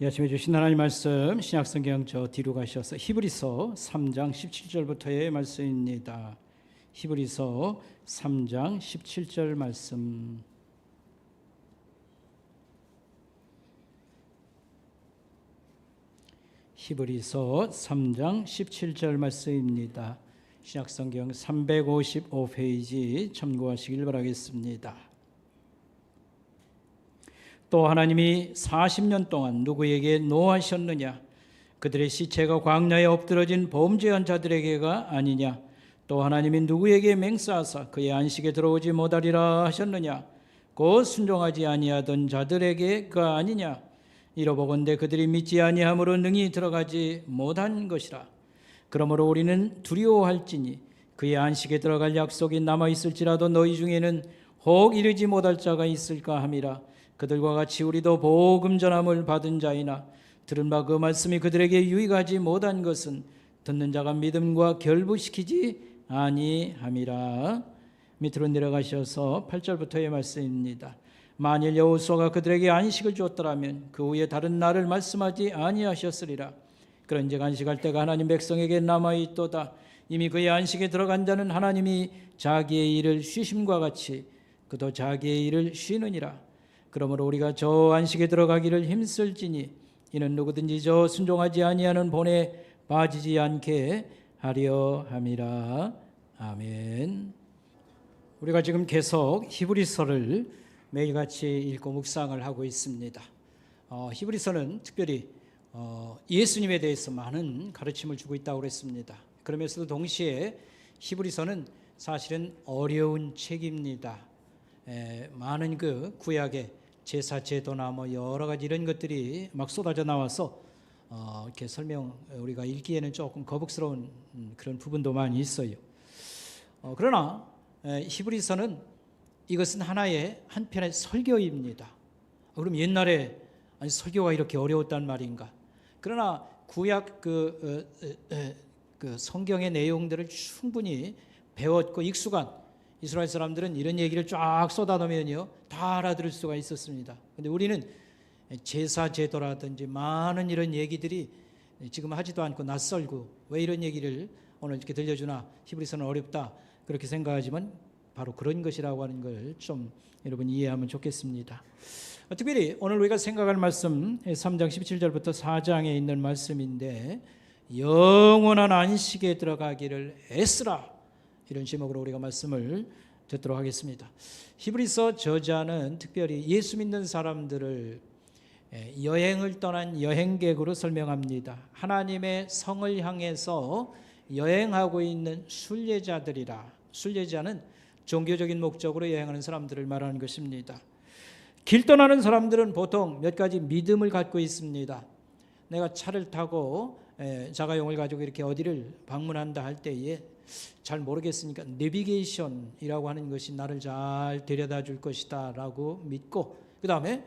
이 아침에 주신 하나님 말씀 신약성경 저 뒤로 가셔서 히브리서 3장 17절부터의 말씀입니다. 히브리서 3장 17절 말씀. 히브리서 3장 17절 말씀입니다. 신약성경 355페이지 참고하시길 바라겠습니다. 또 하나님이 40년 동안 누구에게 노하셨느냐? 그들의 시체가 광야에 엎드러진 범죄한 자들에게가 아니냐? 또 하나님이 누구에게 맹세하사 그의 안식에 들어오지 못하리라 하셨느냐? 곧 순종하지 아니하던 자들에게가 아니냐? 이러보건대 그들이 믿지 아니함으로 능히 들어가지 못한 것이라. 그러므로 우리는 두려워할지니 그의 안식에 들어갈 약속이 남아있을지라도 너희 중에는 혹 이르지 못할 자가 있을까 함이라. 그들과 같이 우리도 복음 전함을 받은 자이나 들은 바 그 말씀이 그들에게 유익하지 못한 것은 듣는 자가 믿음과 결부시키지 아니함이라. 밑으로 내려가셔서 8절부터의 말씀입니다. 만일 여호수아가 그들에게 안식을 주었더라면 그 후에 다른 날을 말씀하지 아니하셨으리라. 그런즉 안식할 때가 하나님 백성에게 남아있도다. 이미 그의 안식에 들어간 자는 하나님이 자기의 일을 쉬심과 같이 그도 자기의 일을 쉬느니라. 그러므로 우리가 저 안식에 들어가기를 힘쓸지니 이는 누구든지 저 순종하지 아니하는 본에 빠지지 않게 하려 함이라. 아멘. 우리가 지금 계속 히브리서를 매일같이 읽고 묵상을 하고 있습니다. 히브리서는 특별히 예수님에 대해서 많은 가르침을 주고 있다고 그랬습니다. 그러면서도 동시에 히브리서는 사실은 어려운 책입니다. 많은 그 구약의 제사 제도나 뭐 여러 가지 이런 것들이 막 쏟아져 나와서 이렇게 우리가 읽기에는 조금 거북스러운 그런 부분도 많이 있어요. 그러나 히브리서는 이것은 하나의 한편의 설교입니다. 그럼 옛날에 아니 설교가 이렇게 어려웠단 말인가? 그러나 구약 그 성경의 내용들을 충분히 배웠고 익숙한 이스라엘 사람들은 이런 얘기를 쫙 쏟아놓으면요 다 알아들을 수가 있었습니다. 그런데 우리는 제사 제도라든지 많은 이런 얘기들이 지금 하지도 않고 낯설고 왜 이런 얘기를 오늘 이렇게 들려주나, 히브리서는 어렵다 그렇게 생각하지만 바로 그런 것이라고 하는 걸 좀 여러분 이해하면 좋겠습니다. 특별히 오늘 우리가 생각할 말씀 3장 17절부터 4장에 있는 말씀인데, 영원한 안식에 들어가기를 애쓰라, 이런 제목으로 우리가 말씀을 듣도록 하겠습니다. 히브리서 저자는 특별히 예수 믿는 사람들을 여행을 떠난 여행객으로 설명합니다. 하나님의 성을 향해서 여행하고 있는 순례자들이라. 순례자는 종교적인 목적으로 여행하는 사람들을 말하는 것입니다. 길 떠나는 사람들은 보통 몇 가지 믿음을 갖고 있습니다. 내가 차를 타고 자가용을 가지고 이렇게 어디를 방문한다 할 때에 잘 모르겠으니까 내비게이션이라고 하는 것이 나를 잘 데려다 줄 것이다 라고 믿고, 그 다음에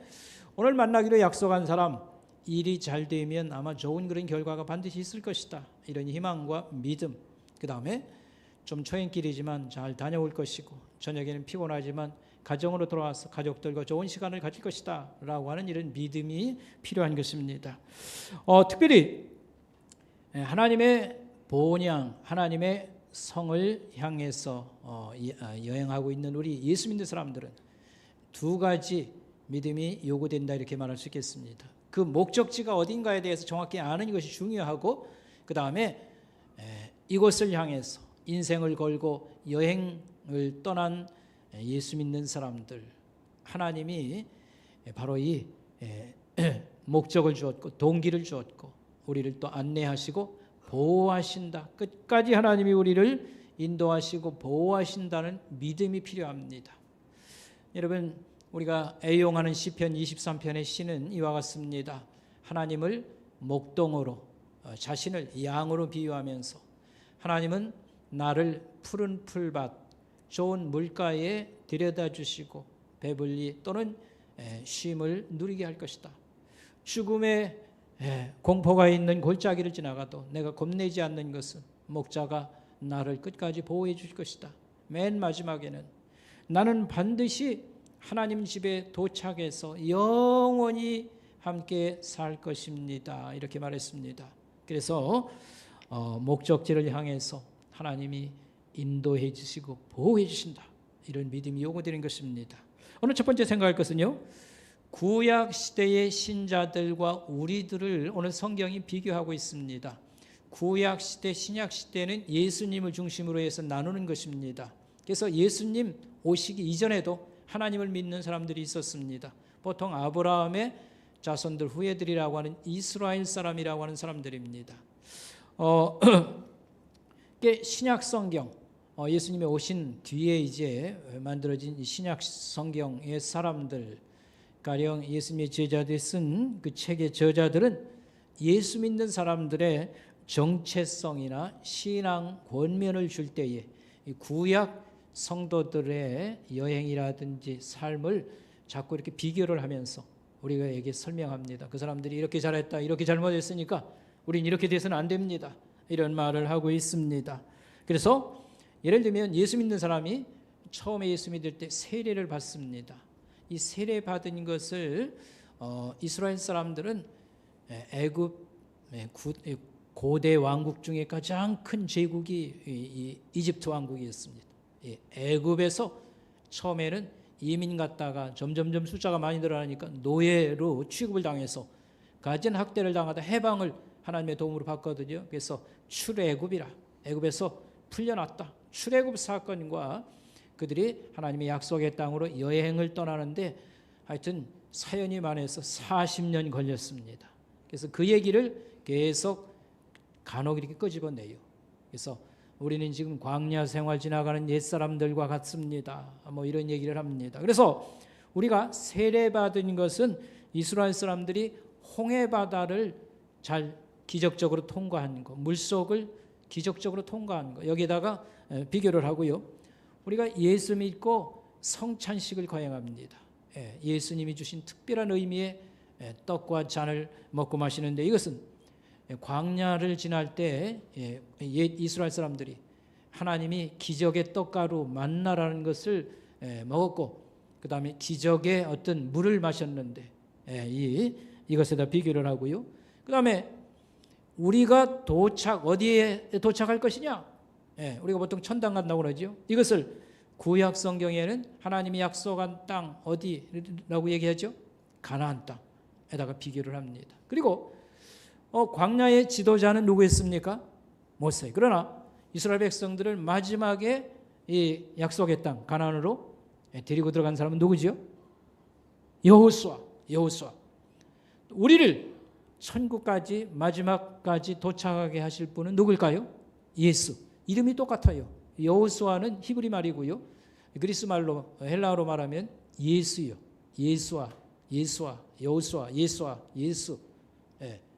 오늘 만나기로 약속한 사람 일이 잘 되면 아마 좋은 그런 결과가 반드시 있을 것이다, 이런 희망과 믿음, 그 다음에 좀 초행길이지만 잘 다녀올 것이고 저녁에는 피곤하지만 가정으로 돌아와서 가족들과 좋은 시간을 가질 것이다 라고 하는 이런 믿음이 필요한 것입니다. 특별히 하나님의 본향, 하나님의 성을 향해서 여행하고 있는 우리 예수 믿는 사람들은 두 가지 믿음이 요구된다, 이렇게 말할 수 있겠습니다. 그 목적지가 어딘가에 대해서 정확히 아는 것이 중요하고, 그 다음에 이곳을 향해서 인생을 걸고 여행을 떠난 예수 믿는 사람들, 하나님이 바로 이 목적을 주었고 동기를 주었고 우리를 또 안내하시고 보호하신다. 끝까지 하나님이 우리를 인도하시고 보호하신다는 믿음이 필요합니다. 여러분, 우리가 애용하는 시편 23편의 시는 이와 같습니다. 하나님을 목동으로, 자신을 양으로 비유하면서 하나님은 나를 푸른 풀밭, 좋은 물가에 데려다 주시고 배불리 또는 쉼을 누리게 할 것이다. 죽음의 공포가 있는 골짜기를 지나가도 내가 겁내지 않는 것은 목자가 나를 끝까지 보호해 줄 것이다. 맨 마지막에는 나는 반드시 하나님 집에 도착해서 영원히 함께 살 것입니다. 이렇게 말했습니다. 그래서 목적지를 향해서 하나님이 인도해 주시고 보호해 주신다. 이런 믿음이 요구되는 것입니다. 오늘 첫 번째 생각할 것은요, 구약 시대의 신자들과 우리들을 오늘 성경이 비교하고 있습니다. 구약 시대, 신약 시대는 예수님을 중심으로 해서 나누는 것입니다. 그래서 예수님 오시기 이전에도 하나님을 믿는 사람들이 있었습니다. 보통 아브라함의 자손들, 후예들이라고 하는 이스라엘 사람이라고 하는 사람들입니다. 신약 성경, 예수님이 오신 뒤에 이제 만들어진 신약 성경의 사람들, 가령 예수님의 제자들이 쓴 그 책의 저자들은 예수 믿는 사람들의 정체성이나 신앙 권면을 줄 때에 구약 성도들의 여행이라든지 삶을 자꾸 이렇게 비교를 하면서 우리에게 설명합니다. 그 사람들이 이렇게 잘했다, 이렇게 잘못했으니까 우린 이렇게 돼서는 안 됩니다. 이런 말을 하고 있습니다. 그래서 예를 들면 예수 믿는 사람이 처음에 예수 믿을 때 세례를 받습니다. 이 세례 받은 것을 이스라엘 사람들은 애굽 고대 왕국 중에 가장 큰 제국이 이집트 왕국이었습니다. 애굽에서 처음에는 이민 갔다가 점점점 숫자가 많이 늘어나니까 노예로 취급을 당해서 가진 학대를 당하다 해방을 하나님의 도움으로 받거든요. 그래서 출애굽이라, 애굽에서 풀려났다. 출애굽 사건과 그들이 하나님의 약속의 땅으로 여행을 떠나는데 하여튼 사연이 많아서 40년 걸렸습니다. 그래서 그 얘기를 계속 간혹 이렇게 끄집어내요. 그래서 우리는 지금 광야 생활 지나가는 옛사람들과 같습니다. 뭐 이런 얘기를 합니다. 그래서 우리가 세례받은 것은 이스라엘 사람들이 홍해바다를 잘 기적적으로 통과한 거, 물속을 기적적으로 통과한 거, 여기다가 비교를 하고요. 우리가 예수 믿고 성찬식을 거행합니다. 예수님이 주신 특별한 의미의 떡과 잔을 먹고 마시는데, 이것은 광야를 지날 때 이스라엘 사람들이 하나님이 기적의 떡가루 만나라는 것을 먹었고, 그 다음에 기적의 어떤 물을 마셨는데 이것에다 비교를 하고요. 그 다음에 우리가 어디에 도착할 것이냐? 우리가 보통 천당 간다고 그러죠. 이것을 구약 성경에는 하나님이 약속한 땅 어디라고 얘기하죠? 가나안 땅에다가 비교를 합니다. 그리고 광야의 지도자는 누구였습니까? 모세. 그러나 이스라엘 백성들을 마지막에 이 약속의 땅 가나안으로 데리고 들어간 사람은 누구죠? 여호수아. 우리를 천국까지 마지막까지 도착하게 하실 분은 누굴까요? 예수. 이름이 똑같아요. 여호수아는 히브리 말이고요. 그리스 말로 헬라어로 말하면 예수요. 예수.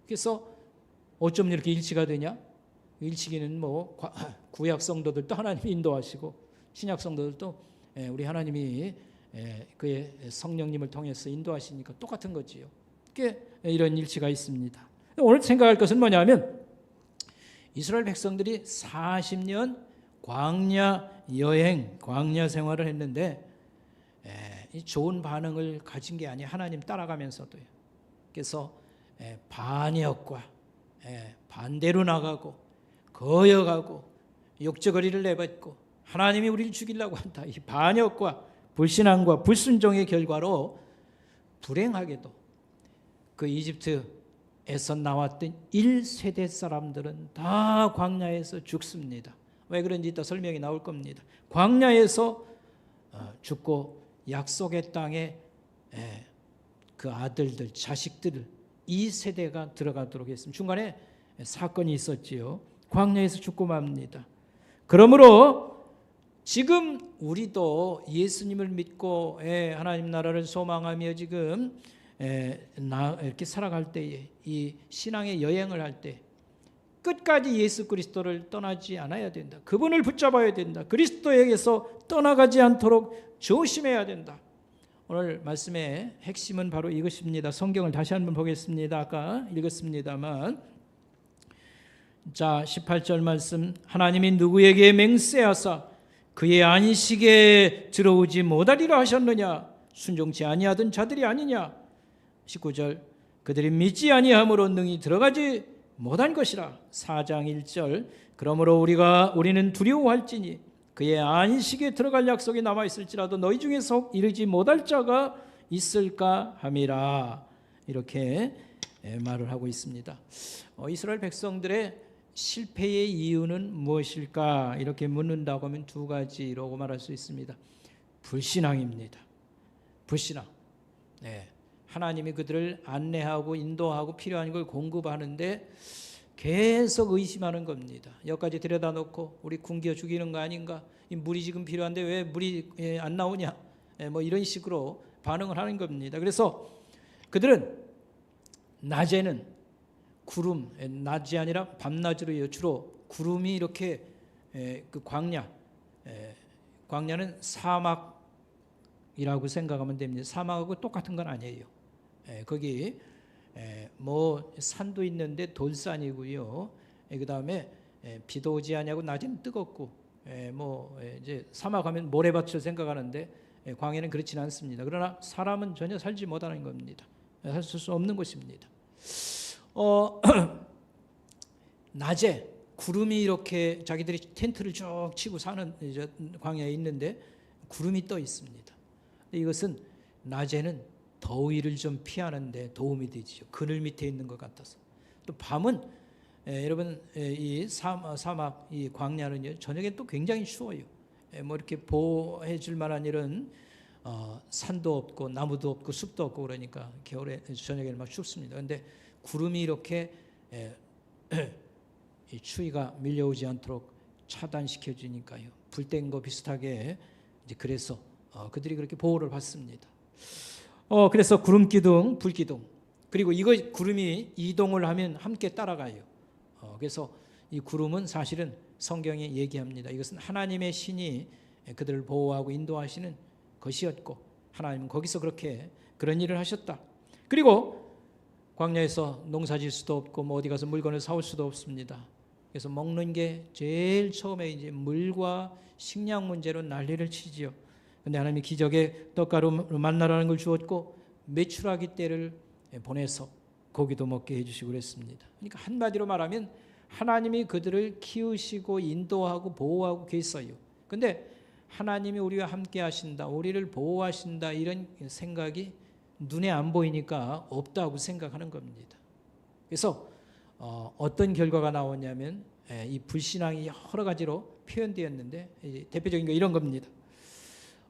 그래서 어쩜 이렇게 일치가 되냐? 일치기는 뭐 구약 성도들도 하나님이 인도하시고 신약 성도들도 우리 하나님이 그의 성령님을 통해서 인도하시니까 똑같은 거지요. 이런 일치가 있습니다. 오늘 생각할 것은 뭐냐면 이스라엘 백성들이 40년 광야 여행, 광야 생활을 했는데 좋은 반응을 가진 게 아니에요. 하나님 따라가면서도요. 그래서 반역과 반대로 나가고 거역하고 욕처거리를 내뱉고 하나님이 우리를 죽이려고 한다. 이 반역과 불신앙과 불순종의 결과로 불행하게도 그 이집트에서 나왔던 1세대 사람들은 다 광야에서 죽습니다. 왜 그런지 이따 설명이 나올 겁니다. 광야에서 죽고 약속의 땅에 그 아들들, 자식들을 2세대가 들어가도록 했습니다. 중간에 사건이 있었지요. 광야에서 죽고 맙니다. 그러므로 지금 우리도 예수님을 믿고 하나님 나라를 소망하며 지금 이렇게 살아갈 때에 이 신앙의 여행을 할 때 끝까지 예수 그리스도를 떠나지 않아야 된다. 그분을 붙잡아야 된다. 그리스도에게서 떠나가지 않도록 조심해야 된다. 오늘 말씀의 핵심은 바로 이것입니다. 성경을 다시 한번 보겠습니다. 아까 읽었습니다만, 자 18절 말씀, 하나님이 누구에게 맹세하사 그의 안식에 들어오지 못하리라 하셨느냐? 순종치 아니하던 자들이 아니냐? 19절, 그들이 믿지 아니함으로 능히 들어가지 못한 것이라. 4장 1절. 그러므로 우리는 두려워할지니 그의 안식에 들어갈 약속이 남아 있을지라도 너희 중에서 이르지 못할 자가 있을까 함이라. 이렇게 말을 하고 있습니다. 이스라엘 백성들의 실패의 이유는 무엇일까? 이렇게 묻는다고 하면 두 가지라고 말할 수 있습니다. 불신앙입니다. 불신앙. 하나님이 그들을 안내하고 인도하고 필요한 걸 공급하는데 계속 의심하는 겁니다. 여기까지 들여다 놓고 우리 굶겨 죽이는 거 아닌가? 이 물이 지금 필요한데 왜 물이 안 나오냐? 뭐 이런 식으로 반응을 하는 겁니다. 그래서 그들은 낮에는 구름, 낮이 아니라 밤낮으로요. 주로 구름이 이렇게 그 광야는 사막이라고 생각하면 됩니다. 사막하고 똑같은 건 아니에요. 거기 뭐 산도 있는데 돌산이고요. 그 다음에 비도 오지 않냐고 낮에는 뜨겁고, 뭐 이제 사막하면 모래밭을 생각하는데 광야는 그렇지는 않습니다. 그러나 사람은 전혀 살지 못하는 겁니다. 살 수 없는 곳입니다. 낮에 구름이 이렇게 자기들이 텐트를 쭉 치고 사는 광야에 있는데 구름이 떠 있습니다. 이것은 낮에는 더위를 좀 피하는데 도움이 되죠. 그늘 밑에 있는 것 같아서. 또 밤은 여러분 이 사막 이 광야는요 저녁에 또 굉장히 추워요. 뭐 이렇게 보호해 줄 만한 이런 산도 없고 나무도 없고 숲도 없고 그러니까 겨울에 저녁에는 막 춥습니다. 그런데 구름이 이렇게 이 추위가 밀려오지 않도록 차단시켜 주니까요. 불 뗀 거 비슷하게 이제 그래서 그들이 그렇게 보호를 받습니다. 그래서 구름 기둥, 불 기둥, 그리고 이거 구름이 이동을 하면 함께 따라가요. 그래서 이 구름은 사실은 성경에 얘기합니다. 이것은 하나님의 신이 그들을 보호하고 인도하시는 것이었고 하나님은 거기서 그런 일을 하셨다. 그리고 광야에서 농사질 수도 없고 뭐 어디 가서 물건을 사올 수도 없습니다. 그래서 먹는 게 제일 처음에 이제 물과 식량 문제로 난리를 치지요. 근데 하나님이 기적의 떡가루 만나라는 걸 주었고 메추라기 떼를 보내서 고기도 먹게 해주시고 그랬습니다. 그러니까 한마디로 말하면 하나님이 그들을 키우시고 인도하고 보호하고 계셨어요. 근데 하나님이 우리와 함께 하신다, 우리를 보호하신다 이런 생각이 눈에 안 보이니까 없다고 생각하는 겁니다. 그래서 어떤 결과가 나오냐면 이 불신앙이 여러 가지로 표현되었는데 대표적인 거 이런 겁니다.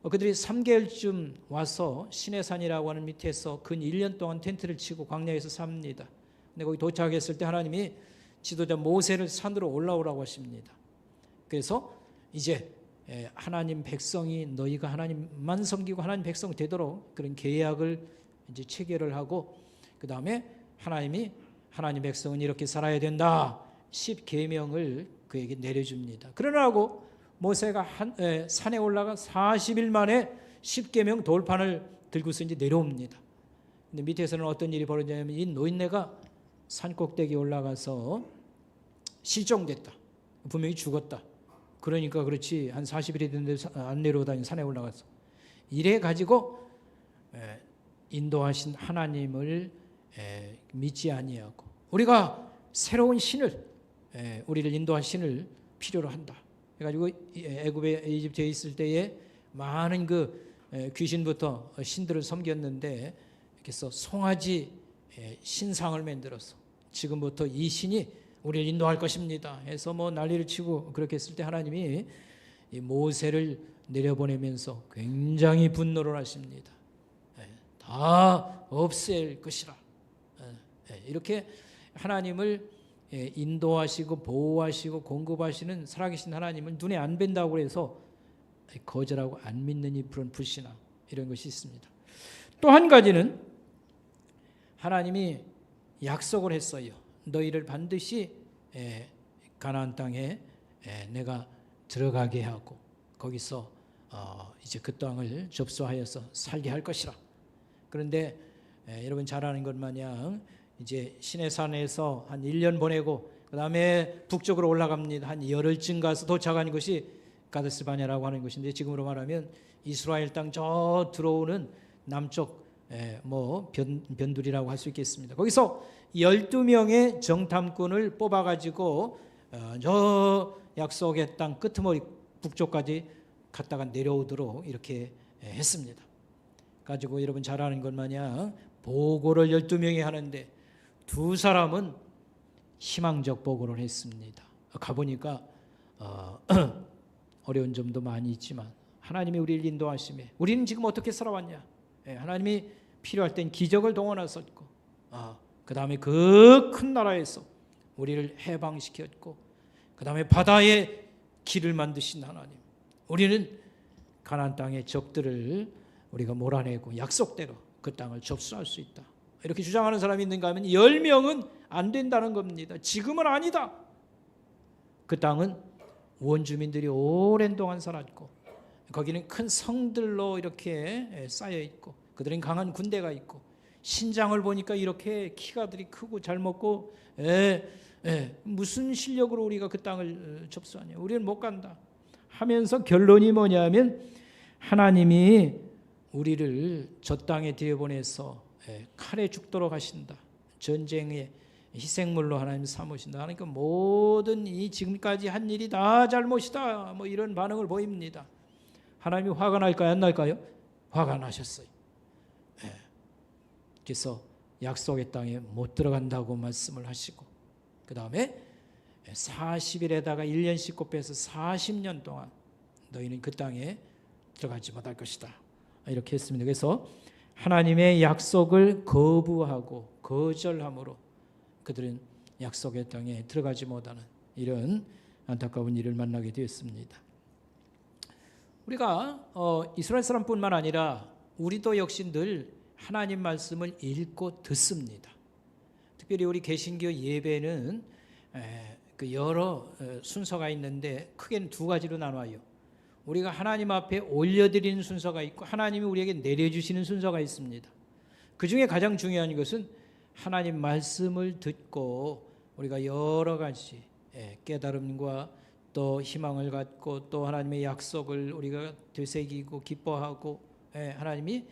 그들이 3개월쯤 와서 시내산이라고 하는 밑에서 근 1년 동안 텐트를 치고 광야에서 삽니다. 근데 거기 도착했을 때 하나님이 지도자 모세를 산으로 올라오라고 하십니다. 그래서 이제 하나님 백성이 너희가 하나님만 섬기고 하나님 백성 되도록 그런 계약을 이제 체결을 하고 그 다음에 하나님이 하나님 백성은 이렇게 살아야 된다 10계명을 그에게 내려줍니다. 그러라고 모세가 산에 올라가 40일 만에 10계명 돌판을 들고서 이제 내려옵니다. 근데 밑에서는 어떤 일이 벌어지냐면 이 노인네가 산 꼭대기에 올라가서 실종됐다. 분명히 죽었다. 그러니까 그렇지 한 40일이 됐는데 안 내려오다니 산에 올라가서 이래 가지고 인도하신 하나님을 믿지 아니하고 우리가 새로운 신을 우리를 인도한 신을 필요로 한다. 그래가지고 애굽에 이집트에 있을 때에 많은 그 귀신부터 신들을 섬겼는데 그래서 송아지 신상을 만들어서 지금부터 이 신이 우리를 인도할 것입니다 해서 뭐 난리를 치고 그렇게 했을 때 하나님이 이 모세를 내려보내면서 굉장히 분노를 하십니다. 다 없앨 것이라. 이렇게 하나님을 인도하시고 보호하시고 공급하시는 살아계신 하나님을 눈에 안 뵌다고 해서 거절하고 안 믿는 이 불신앙 이런 것이 있습니다. 또 한 가지는 하나님이 약속을 했어요. 너희를 반드시 가나안 땅에 내가 들어가게 하고 거기서 이제 그 땅을 접수하여서 살게 할 것이라. 그런데 여러분 잘 아는 것 마냥 이제 시내산에서 한 1년 보내고 그 다음에 북쪽으로 올라갑니다. 한 열흘쯤 가서 도착한 것이 가데스 바네라고 하는 것인데 지금으로 말하면 이스라엘 땅 저 들어오는 남쪽 뭐 변두리라고 할 수 있겠습니다. 거기서 12명의 정탐꾼을 뽑아가지고 저 약속의 땅 끄트머리 북쪽까지 갔다가 내려오도록 이렇게 했습니다. 가지고 여러분 잘 아는 것 마냥 보고를 12명이 하는데 두 사람은 희망적 보고를 했습니다. 가보니까 어려운 점도 많이 있지만 하나님이 우리를 인도하심에 우리는 지금 어떻게 살아왔냐. 하나님이 필요할 땐 기적을 동원하셨고 그 다음에 그 큰 나라에서 우리를 해방시켰고 그 다음에 바다에 길을 만드신 하나님, 우리는 가나안 땅의 적들을 우리가 몰아내고 약속대로 그 땅을 접수할 수 있다. 이렇게 주장하는 사람이 있는가 하면 10명은 안 된다는 겁니다. 지금은 아니다. 그 땅은 원주민들이 오랜 동안 살았고 거기는 큰 성들로 이렇게 쌓여 있고 그들은 강한 군대가 있고 신장을 보니까 이렇게 키가들이 크고 잘 먹고 무슨 실력으로 우리가 그 땅을 접수하냐. 우리는 못 간다 하면서 결론이 뭐냐면 하나님이 우리를 저 땅에 들여보내서 칼에 죽도록 하신다. 전쟁의 희생물로 하나님 삼으신다. 그러니까 모든 이 지금까지 한 일이 다 잘못이다. 뭐 이런 반응을 보입니다. 하나님이 화가 날까요? 안 날까요? 화가 나셨어요. 그래서 약속의 땅에 못 들어간다고 말씀을 하시고 그 다음에 40일에다가 1년씩 곱해서 40년 동안 너희는 그 땅에 들어가지 못할 것이다. 이렇게 했습니다. 그래서 하나님의 약속을 거부하고 거절함으로 그들은 약속의 땅에 들어가지 못하는 이런 안타까운 일을 만나게 되었습니다. 우리가 이스라엘 사람뿐만 아니라 우리도 역시 늘 하나님 말씀을 읽고 듣습니다. 특별히 우리 개신교 예배는 그 여러 순서가 있는데 크게는 두 가지로 나눠요. 우리가 하나님 앞에 올려드리는 순서가 있고 하나님이 우리에게 내려주시는 순서가 있습니다. 그 중에 가장 중요한 것은 하나님 말씀을 듣고 우리가 여러 가지 깨달음과 또 희망을 갖고 또 하나님의 약속을 우리가 되새기고 기뻐하고 하나님이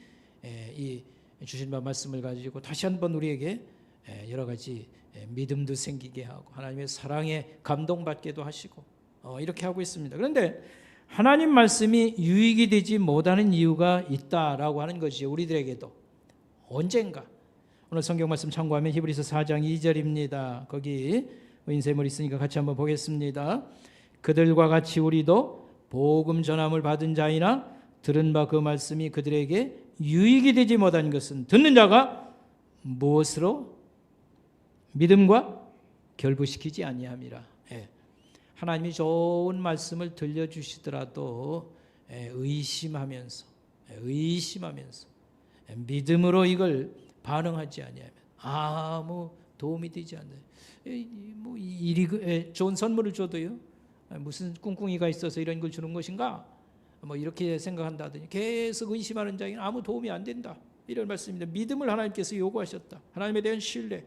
이 주신 바 말씀을 가지고 다시 한번 우리에게 여러 가지 믿음도 생기게 하고 하나님의 사랑에 감동받게도 하시고 이렇게 하고 있습니다. 그런데 하나님 말씀이 유익이 되지 못하는 이유가 있다라고 하는 것이 우리들에게도 언젠가 오늘 성경 말씀 참고하면 히브리서 4장 2절입니다. 거기 인쇄물 있으니까 같이 한번 보겠습니다. 그들과 같이 우리도 복음 전함을 받은 자이나 들은 바 그 말씀이 그들에게 유익이 되지 못한 것은 듣는 자가 무엇으로 믿음과 결부시키지 아니함이라. 하나님이 좋은 말씀을 들려주시더라도 의심하면서 믿음으로 이걸 반응하지 아니하면 아무 도움이 되지 않아요. 뭐 일이 좋은 선물을 줘도요. 무슨 꿍꿍이가 있어서 이런 걸 주는 것인가? 뭐 이렇게 생각한다더니 계속 의심하는 자에게는 아무 도움이 안 된다. 이런 말씀입니다. 믿음을 하나님께서 요구하셨다. 하나님에 대한 신뢰.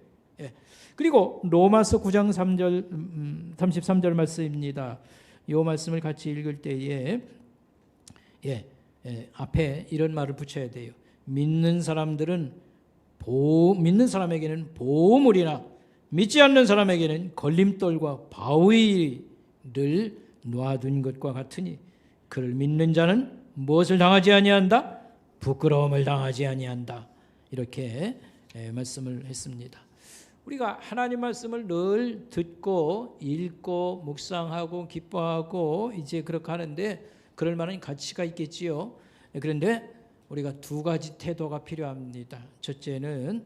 그리고 로마서 9장 3절 33절 말씀입니다. 이 말씀을 같이 읽을 때에 앞에 이런 말을 붙여야 돼요. 믿는 사람에게는 보물이나 믿지 않는 사람에게는 걸림돌과 바위를 놔둔 것과 같으니 그를 믿는 자는 무엇을 당하지 아니한다? 부끄러움을 당하지 아니한다. 이렇게 말씀을 했습니다. 우리가 하나님 말씀을 늘 듣고 읽고 묵상하고 기뻐하고 이제 그렇게 하는데 그럴 만한 가치가 있겠지요. 그런데 우리가 두 가지 태도가 필요합니다. 첫째는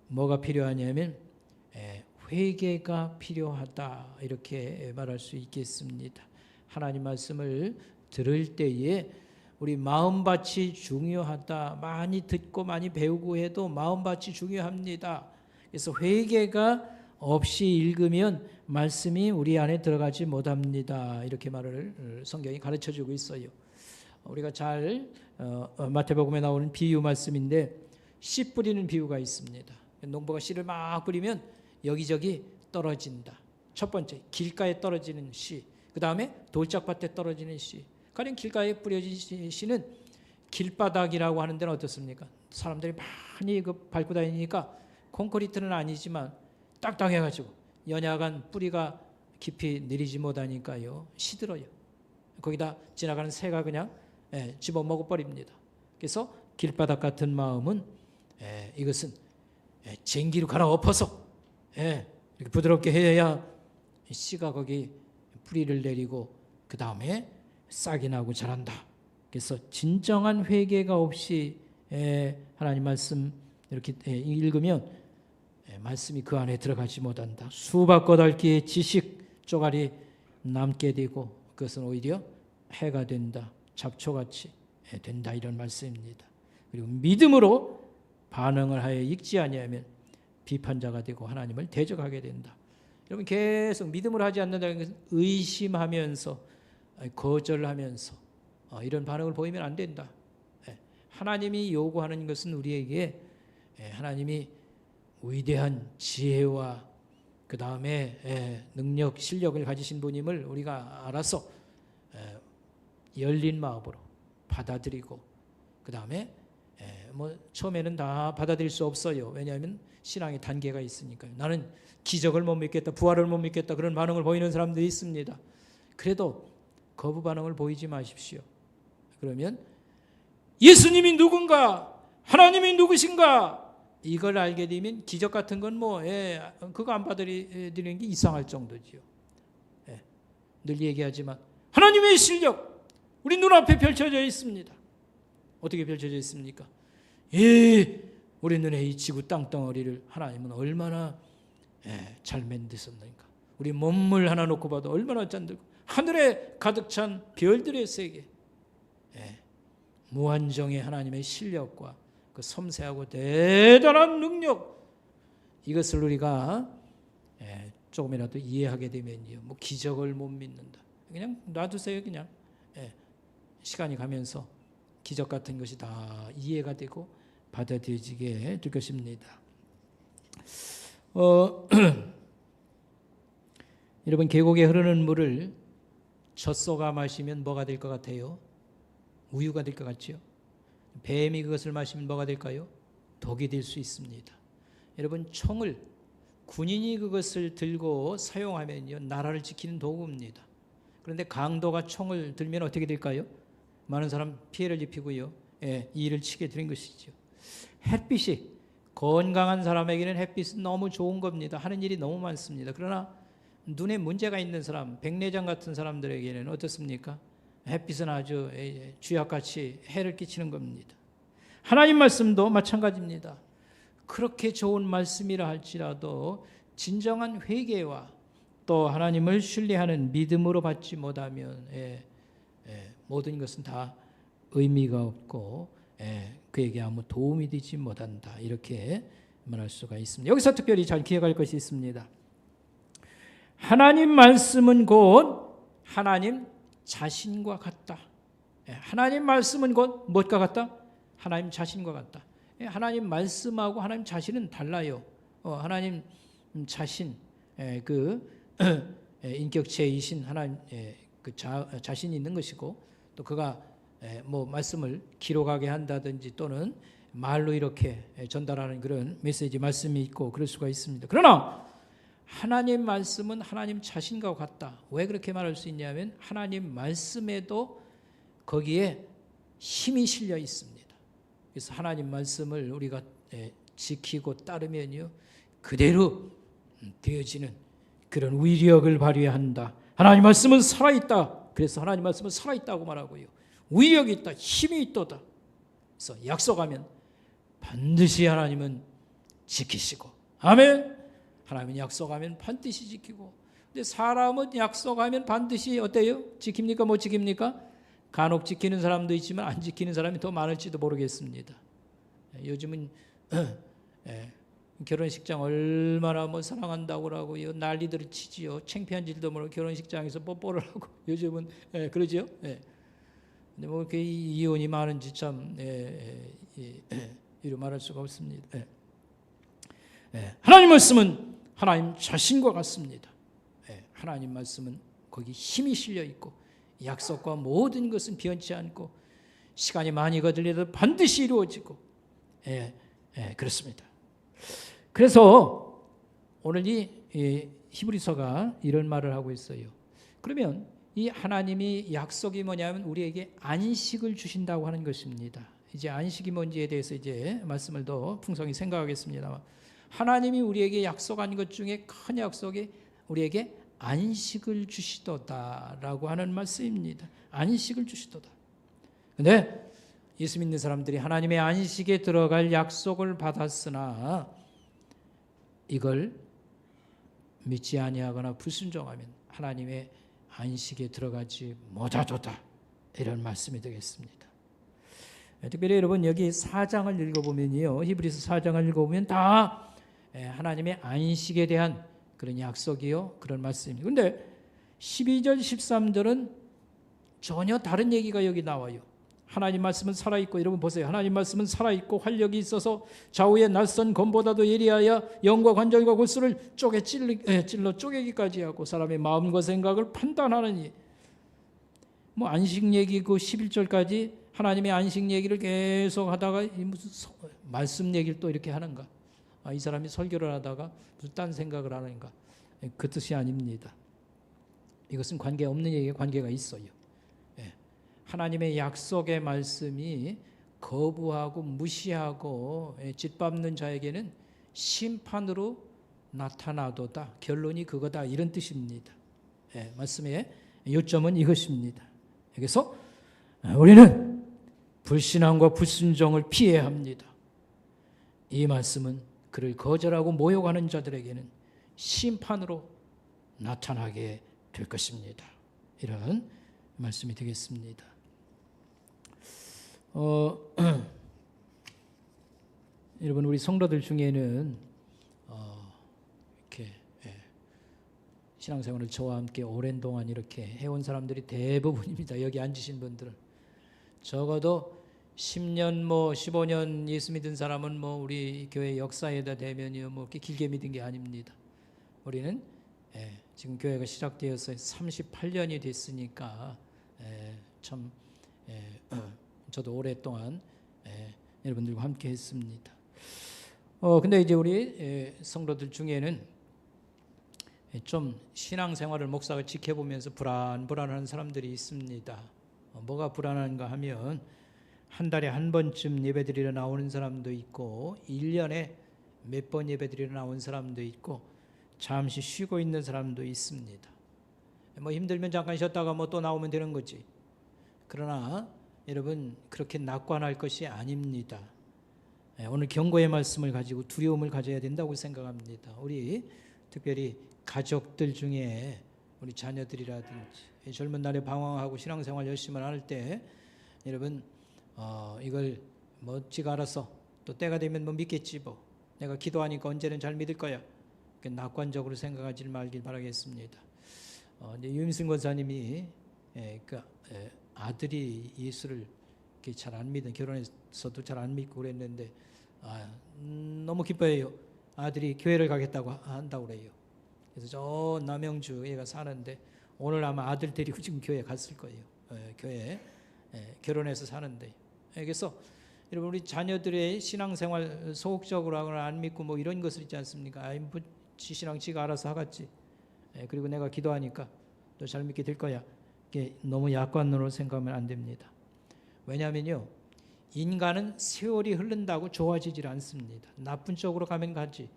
뭐가 필요하냐면 회개가 필요하다. 이렇게 말할 수 있겠습니다. 하나님 말씀을 들을 때에 우리 마음밭이 중요하다. 많이 듣고 많이 배우고 해도 마음밭이 중요합니다. 그래서 회개가 없이 읽으면 말씀이 우리 안에 들어가지 못합니다. 이렇게 말을 성경이 가르쳐주고 있어요. 우리가 잘 마태복음에 나오는 비유 말씀인데 씨 뿌리는 비유가 있습니다. 농부가 씨를 막 뿌리면 여기저기 떨어진다. 첫 번째 길가에 떨어지는 씨, 그 다음에 돌짝밭에 떨어지는 씨. 가령 길가에 뿌려진 씨는 길바닥이라고 하는 데는 어떻습니까? 사람들이 많이 밟고 다니니까 콘크리트는 아니지만 딱딱해가지고 연약한 뿌리가 깊이 내리지 못하니까요 시들어요. 거기다 지나가는 새가 그냥 집어먹어 버립니다. 그래서 길바닥 같은 마음은 이것은 쟁기로 갈아엎어서 이렇게 부드럽게 해야 씨가 거기 뿌리를 내리고 그 다음에 싹이 나고 자란다. 그래서 진정한 회개가 없이 하나님 말씀 이렇게 읽으면 말씀이 그 안에 들어가지 못한다. 수박 거달기의 지식 쪼가리 남게 되고 그것은 오히려 해가 된다. 잡초같이 된다. 이런 말씀입니다. 그리고 믿음으로 반응을 하여 읽지 아니하면 비판자가 되고 하나님을 대적하게 된다. 여러분 계속 믿음으로 하지 않는다는 것은 의심하면서 거절하면서 이런 반응을 보이면 안 된다. 하나님이 요구하는 것은 우리에게 하나님이 위대한 지혜와 그 다음에 능력, 실력을 가지신 분임을 우리가 알아서 열린 마음으로 받아들이고 그 다음에 뭐 처음에는 다 받아들일 수 없어요. 왜냐하면 신앙의 단계가 있으니까요. 나는 기적을 못 믿겠다, 부활을 못 믿겠다 그런 반응을 보이는 사람들이 있습니다. 그래도 거부 반응을 보이지 마십시오. 그러면 예수님이 누군가, 하나님이 누구신가 이걸 알게 되면 기적 같은 건 뭐 그거 안 받아들이는 게 이상할 정도지요. 늘 얘기하지만 하나님의 실력 우리 눈앞에 펼쳐져 있습니다. 어떻게 펼쳐져 있습니까? 우리 눈에 이 지구 땅덩어리를 하나님은 얼마나 잘 만드셨는가. 우리 몸을 하나 놓고 봐도 얼마나 짠들고 하늘에 가득 찬 별들의 세계, 무한정의 하나님의 실력과 그 섬세하고 대단한 능력, 이것을 우리가 조금이라도 이해하게 되면요, 뭐 기적을 못 믿는다. 그냥 놔두세요. 그냥 시간이 가면서 기적 같은 것이 다 이해가 되고 받아들여지게 될 것입니다. 여러분 계곡에 흐르는 물을 젖소가 마시면 뭐가 될 것 같아요? 우유가 될 것 같죠? 뱀이 그것을 마시면 뭐가 될까요? 독이 될 수 있습니다. 여러분 총을 군인이 그것을 들고 사용하면요 나라를 지키는 도구입니다. 그런데 강도가 총을 들면 어떻게 될까요? 많은 사람 피해를 입히고요. 이를 치게 되는 것이죠. 햇빛이 건강한 사람에게는 햇빛은 너무 좋은 겁니다. 하는 일이 너무 많습니다. 그러나 눈에 문제가 있는 사람, 백내장 같은 사람들에게는 어떻습니까? 햇빛은 아주 쥐약같이 해를 끼치는 겁니다. 하나님 말씀도 마찬가지입니다. 그렇게 좋은 말씀이라 할지라도 진정한 회개와 또 하나님을 신뢰하는 믿음으로 받지 못하면 모든 것은 다 의미가 없고 그에게 아무 도움이 되지 못한다. 이렇게 말할 수가 있습니다. 여기서 특별히 잘 기억할 것이 있습니다. 하나님 말씀은 곧 하나님 자신과 같다. 하나님 말씀은 곧 무엇과 같다? 하나님 자신과 같다. 하나님 말씀하고 하나님 자신은 달라요. 하나님 자신, 그 인격체이신 하나님 그 자신이 있는 것이고, 또 그가 뭐 말씀을 기록하게 한다든지 또는 말로 이렇게 전달하는 그런 메시지 말씀이 있고 그럴 수가 있습니다. 그러나 하나님 말씀은 하나님 자신과 같다. 왜 그렇게 말할 수 있냐면 하나님 말씀에도 거기에 힘이 실려 있습니다. 그래서 하나님 말씀을 우리가 지키고 따르면요 그대로 되어지는 그런 위력을 발휘해야 한다. 하나님 말씀은 살아있다. 그래서 하나님 말씀은 살아있다고 말하고요. 위력이 있다. 힘이 있도다. 그래서 약속하면 반드시 하나님은 지키시고, 아멘. 하나님은 약속하면 반드시 지키고, 근데 사람은 약속하면 반드시 어때요? 지킵니까? 못 지킵니까? 간혹 지키는 사람도 있지만 안 지키는 사람이 더 많을지도 모르겠습니다. 요즘은 결혼식장 얼마나 뭐 사랑한다고 그러고요, 난리들을 치지요. 창피한 일도 모르고 결혼식장에서 뽀뽀를 하고 요즘은 그러죠. 근데 뭐 이렇게 이혼이 많은지 참 이루 말할 수가 없습니다. 하나님 말씀은 하나님 자신과 같습니다. 하나님 말씀은 거기 힘이 실려 있고 약속과 모든 것은 변치 않고 시간이 많이 거들려도 반드시 이루어지고, 그렇습니다. 그래서 오늘 이 히브리서가 이런 말을 하고 있어요. 그러면 이 하나님이 약속이 뭐냐면 우리에게 안식을 주신다고 하는 것입니다. 이제 안식이 뭔지에 대해서 이제 말씀을 더 풍성히 생각하겠습니다. 하나님이 우리에게 약속한 것 중에 큰 약속이 우리에게 안식을 주시도다라고 하는 말씀입니다. 안식을 주시도다. 근데 예수 믿는 사람들이 하나님의 안식에 들어갈 약속을 받았으나 이걸 믿지 아니하거나 불순종하면 하나님의 안식에 들어가지 못하도다, 이런 말씀이 되겠습니다. 특별히 여러분 여기 4장을 읽어보면요, 히브리서 4장을 읽어보면 다 하나님의 안식에 대한 그런 약속이요, 그런 말씀입니다. 그런데 12절 13절은 전혀 다른 얘기가 여기 나와요. 하나님 말씀은 살아있고, 여러분 보세요. 하나님 말씀은 살아있고 활력이 있어서 좌우의 낯선 검보다도 예리하여 영과 관절과 골수를 찔러 쪼개기까지 하고 사람의 마음과 생각을 판단하느니, 뭐 안식 얘기 그 11절까지 하나님의 안식 얘기를 계속 하다가 무슨 말씀 얘기를 또 이렇게 하는가? 이 사람이 설교를 하다가 무슨 딴 생각을 하는가? 그 뜻이 아닙니다. 이것은 관계없는 얘기에 관계가 있어요. 하나님의 약속의 말씀이 거부하고 무시하고 짓밟는 자에게는 심판으로 나타나도다. 결론이 그거다, 이런 뜻입니다. 말씀의 요점은 이것입니다. 그래서 우리는 불신앙과 불순종을 피해야 합니다. 이 말씀은 그를 거절하고 모욕하는 자들에게는 심판으로 나타나게 될 것입니다. 이런 말씀이 되겠습니다. 여러분 우리 성도들 중에는 이렇게 신앙생활을 저와 함께 오랜 동안 이렇게 해온 사람들이 대부분입니다. 여기 앉으신 분들은 적어도 10년 15년 예수 믿은 사람은 우리 교회 역사에다 대면이요 이렇게 길게 믿은 게 아닙니다. 우리는 지금 교회가 시작되어서 38년이 됐으니까 참 저도 오랫동안 여러분들과 함께 했습니다. 근데 이제 우리 성도들 중에는 좀 신앙생활을 목사가 지켜보면서 불안한 사람들이 있습니다. 뭐가 불안한가 하면 한 달에 한 번쯤 예배드리러 나오는 사람도 있고 1년에 몇 번 예배드리러 나온 사람도 있고 잠시 쉬고 있는 사람도 있습니다. 힘들면 잠깐 쉬었다가 또 나오면 되는 거지. 그러나 여러분 그렇게 낙관할 것이 아닙니다. 오늘 경고의 말씀을 가지고 두려움을 가져야 된다고 생각합니다. 우리 특별히 가족들 중에 우리 자녀들이라든지 젊은 날에 방황하고 신앙생활 열심히 할 때 여러분 이걸 지가 알아서 또 때가 되면 믿겠지 내가 기도하니까 언제는 잘 믿을 거야. 낙관적으로 생각하지 말길 바라겠습니다. 이제 유임승 권사님이 아들이 예수를 잘 안 믿는, 결혼해서도 잘 안 믿고 그랬는데 너무 기뻐해요. 아들이 교회를 가겠다고 한다고 그래요. 그래서 저 남영주 얘가 사는데 오늘 아마 아들 데리고 지금 교회 갔을 거예요. 교회 결혼해서 사는데. 그래서 여러분 우리 자녀들의 신앙생활 소극적으로 하거나 안 믿고 이런 것을 있지 않습니까? 지 신앙 지가 알아서 하겠지. 그리고 내가 기도하니까 너 잘 믿게 될 거야. 이게 너무 약관으로 생각하면 안 됩니다. 왜냐하면요, 인간은 세월이 흐른다고 좋아지질 않습니다. 나쁜 쪽으로 가면 가지.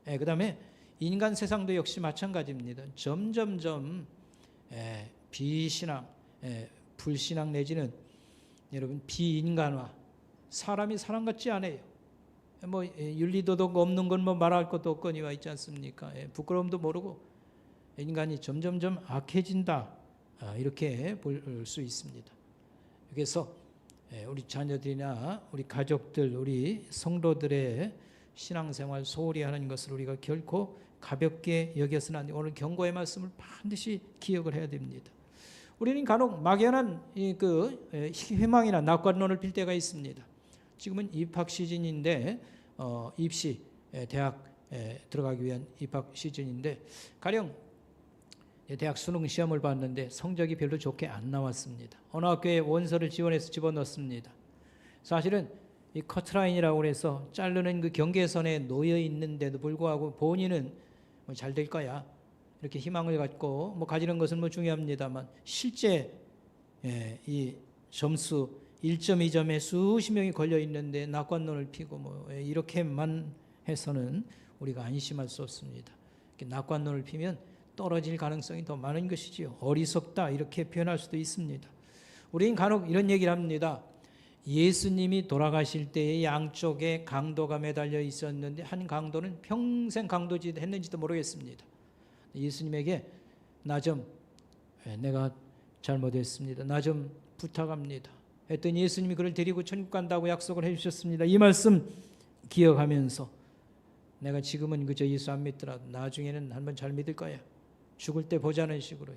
그 다음에 인간 세상도 역시 마찬가지입니다. 점점점 비신앙, 불신앙 내지는 여러분 비인간화, 사람이 사람 같지 않아요. 윤리도덕 없는 건 말할 것도 없거니와 있지 않습니까? 부끄러움도 모르고 인간이 점점점 악해진다, 이렇게 볼 수 있습니다. 그래서 우리 자녀들이나 우리 가족들, 우리 성도들의 신앙생활 소홀히 하는 것을 우리가 결코 가볍게 여겨서는 안 돼요. 오늘 경고의 말씀을 반드시 기억을 해야 됩니다. 우리는 간혹 막연한 희망이나 낙관론을 빌 때가 있습니다. 지금은 입학 시즌인데 입시 대학 들어가기 위한 입학 시즌인데 가령 대학 수능 시험을 봤는데 성적이 별로 좋게 안 나왔습니다. 어느 학교에 원서를 지원해서 집어넣습니다. 사실은 이 커트라인이라고 해서 자르는 그 경계선에 놓여 있는데도 불구하고 본인은 잘 될 거야 이렇게 희망을 갖고 가지는 것은 중요합니다만 실제 이 점수 1.2점에 수십 명이 걸려 있는데 낙관론을 피고 이렇게만 해서는 우리가 안심할 수 없습니다. 낙관론을 피면 떨어질 가능성이 더 많은 것이지요. 어리석다 이렇게 표현할 수도 있습니다. 우리는 간혹 이런 얘기를 합니다. 예수님이 돌아가실 때에 양쪽에 강도가 매달려 있었는데 한 강도는 평생 강도짓 했는지도 모르겠습니다. 예수님에게 내가 잘못했습니다. 나 좀 부탁합니다. 했더니 예수님이 그를 데리고 천국 간다고 약속을 해주셨습니다. 이 말씀 기억하면서 내가 지금은 그저 예수 안 믿더라도 나중에는 한번 잘 믿을 거야. 죽을 때 보자는 식으로요.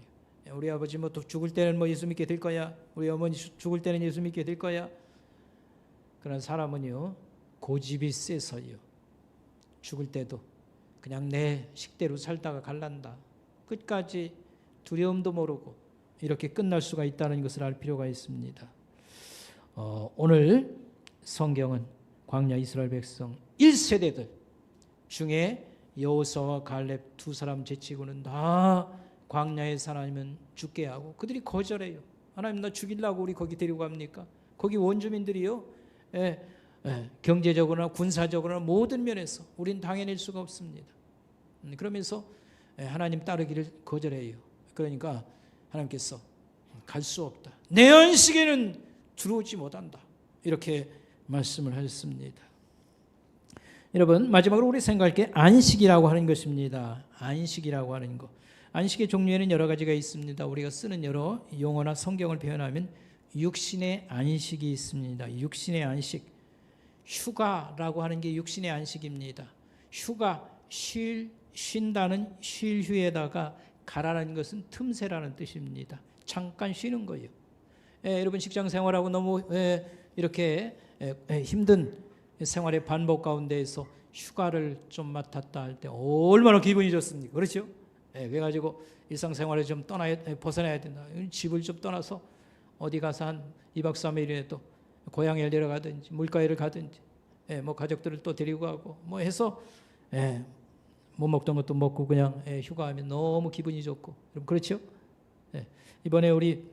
우리 아버지 죽을 때는 예수 믿게 될 거야. 우리 어머니 죽을 때는 예수 믿게 될 거야. 그런 사람은요 고집이 세서요 죽을 때도 그냥 내 식대로 살다가 갈란다. 끝까지 두려움도 모르고 이렇게 끝날 수가 있다는 것을 알 필요가 있습니다. 오늘 성경은 광야 이스라엘 백성 1세대들 중에 여호수아와 갈렙 두 사람 제치고는 다 광야에 하나님은 죽게 하고 그들이 거절해요. 하나님 나 죽이려고 우리 거기 데리고 갑니까? 거기 원주민들이요 경제적으로나 군사적으로나 모든 면에서 우린 당해낼 수가 없습니다. 그러면서 하나님 따르기를 거절해요. 그러니까 하나님께서 갈 수 없다. 내 안식에는 들어오지 못한다. 이렇게 말씀을 하셨습니다. 여러분 마지막으로 우리 생각할 게 안식이라고 하는 것입니다. 안식이라고 하는 것. 안식의 종류에는 여러 가지가 있습니다. 우리가 쓰는 여러 용어나 성경을 표현하면 육신의 안식이 있습니다. 육신의 안식. 휴가라고 하는 게 육신의 안식입니다. 휴가, 쉰다는 쉴휴에다가 가라는 것은 틈새라는 뜻입니다. 잠깐 쉬는 거예요. 여러분 직장 생활하고 너무 이렇게 힘든 생활의 반복 가운데에서 휴가를 좀 맡았다 할 때 얼마나 기분이 좋습니까? 그렇죠? 그래가지고 일상생활에 좀 벗어나야 된다. 집을 좀 떠나서 어디 가서 한 2박 3일이라도 고향에 내려가든지 물가에를 가든지 가족들을 또 데리고 가고 해서 못 먹던 것도 먹고 그냥 휴가하면 너무 기분이 좋고 여러분 그렇죠? 이번에 우리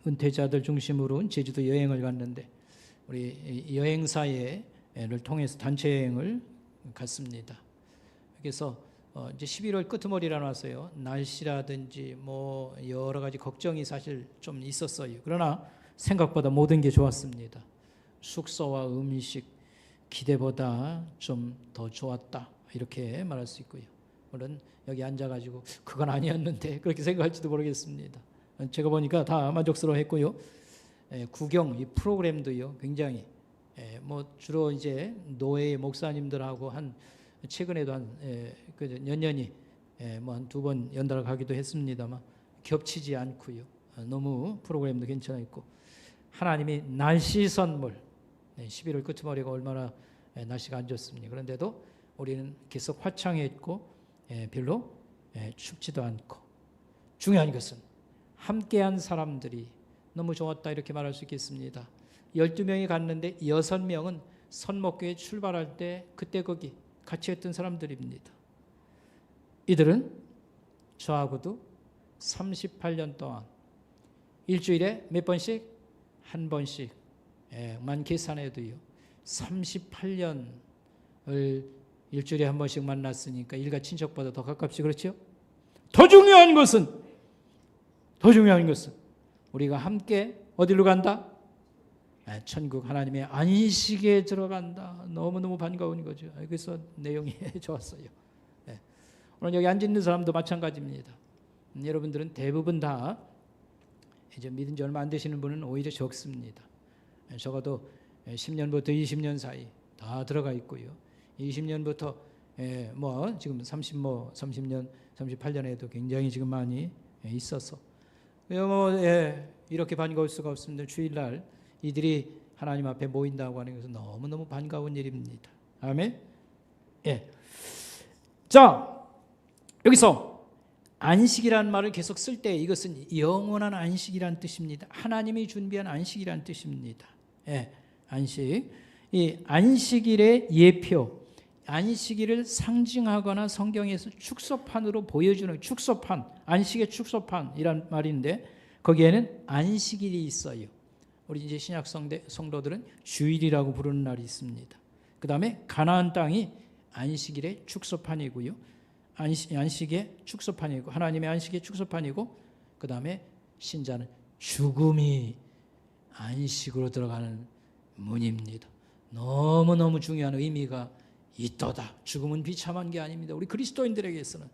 은퇴자들 중심으로 제주도 여행을 갔는데 우리 여행사를 통해서 단체 여행을 갔습니다. 그래서 이제 11월 끄트머리라 놨어요. 날씨라든지 여러 가지 걱정이 사실 좀 있었어요. 그러나 생각보다 모든 게 좋았습니다. 숙소와 음식 기대보다 좀 더 좋았다 이렇게 말할 수 있고요. 물론 여기 앉아가지고 그건 아니었는데 그렇게 생각할지도 모르겠습니다. 제가 보니까 다 만족스러워했고요. 구경 이 프로그램도요 굉장히 주로 이제 노예 목사님들하고 최근에도 연년이 한 2번 연달아 가기도 했습니다만 겹치지 않고요. 너무 프로그램도 괜찮았고 하나님이 날씨 선물 11월 끄트머리가 얼마나 날씨가 안 좋습니까? 그런데도 우리는 계속 화창했고 별로 춥지도 않고 중요한 것은 함께한 사람들이 너무 좋았다 이렇게 말할 수 있겠습니다. 12명이 갔는데 6명은 선목교에 출발할 때 그때 거기 같이 했던 사람들입니다. 이들은 저하고도 38년 동안 일주일에 몇 번씩? 한 번씩만 계산해도요 38년을 일주일에 한 번씩 만났으니까 일가 친척보다 더 가깝지 그렇죠? 더 중요한 것은 우리가 함께 어디로 간다? 천국 하나님의 안식에 들어간다. 너무너무 반가운 거죠. 그래서 내용이 좋았어요. 오늘 여기 앉아 있는 사람도 마찬가지입니다. 여러분들은 대부분 다 이제 믿은 지 얼마 안 되시는 분은 오히려 적습니다. 적어도 10년부터 20년 사이 다 들어가 있고요. 20년부터 지금 30년, 38년에도 굉장히 지금 많이 있어서 이렇게 반가울 수가 없습니다. 주일날 이들이 하나님 앞에 모인다고 하는 것은 너무너무 반가운 일입니다. 아멘. 자, 여기서 안식이라는 말을 계속 쓸 때 이것은 영원한 안식이라는 뜻입니다. 하나님이 준비한 안식이라는 뜻입니다. 예, 안식. 이 안식일의 예표, 안식일을 상징하거나 성경에서 축소판으로 보여주는 축소판, 안식의 축소판이란 말인데 거기에는 안식일이 있어요. 우리 이제 신약 성도들은 주일이라고 부르는 날이 있습니다. 그 다음에 가나안 땅이 안식일의 축소판이고요. 안식의 축소판이고 하나님의 안식의 축소판이고 그 다음에 신자는 죽음이 안식으로 들어가는 문입니다. 너무너무 중요한 의미가 있도다. 죽음은 비참한 게 아닙니다. 우리 그리스도인들에게서는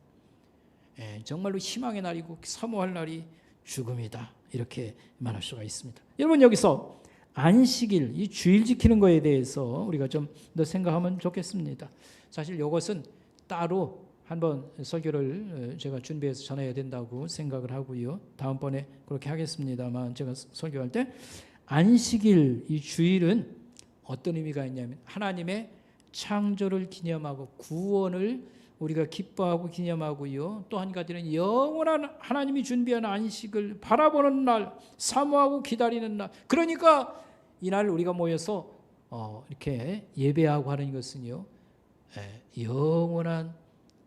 정말로 희망의 날이고 사모할 날이 죽음이다. 이렇게 말할 수가 있습니다. 여러분 여기서 안식일, 이 주일 지키는 거에 대해서 우리가 좀 더 생각하면 좋겠습니다. 사실 이것은 따로 한번 설교를 제가 준비해서 전해야 된다고 생각을 하고요. 다음번에 그렇게 하겠습니다만 제가 설교할 때 안식일, 이 주일은 어떤 의미가 있냐면 하나님의 창조를 기념하고 구원을 우리가 기뻐하고 기념하고요. 또 한 가지는 영원한 하나님이 준비한 안식을 바라보는 날, 사모하고 기다리는 날. 그러니까 이날 우리가 모여서 이렇게 예배하고 하는 것은요, 영원한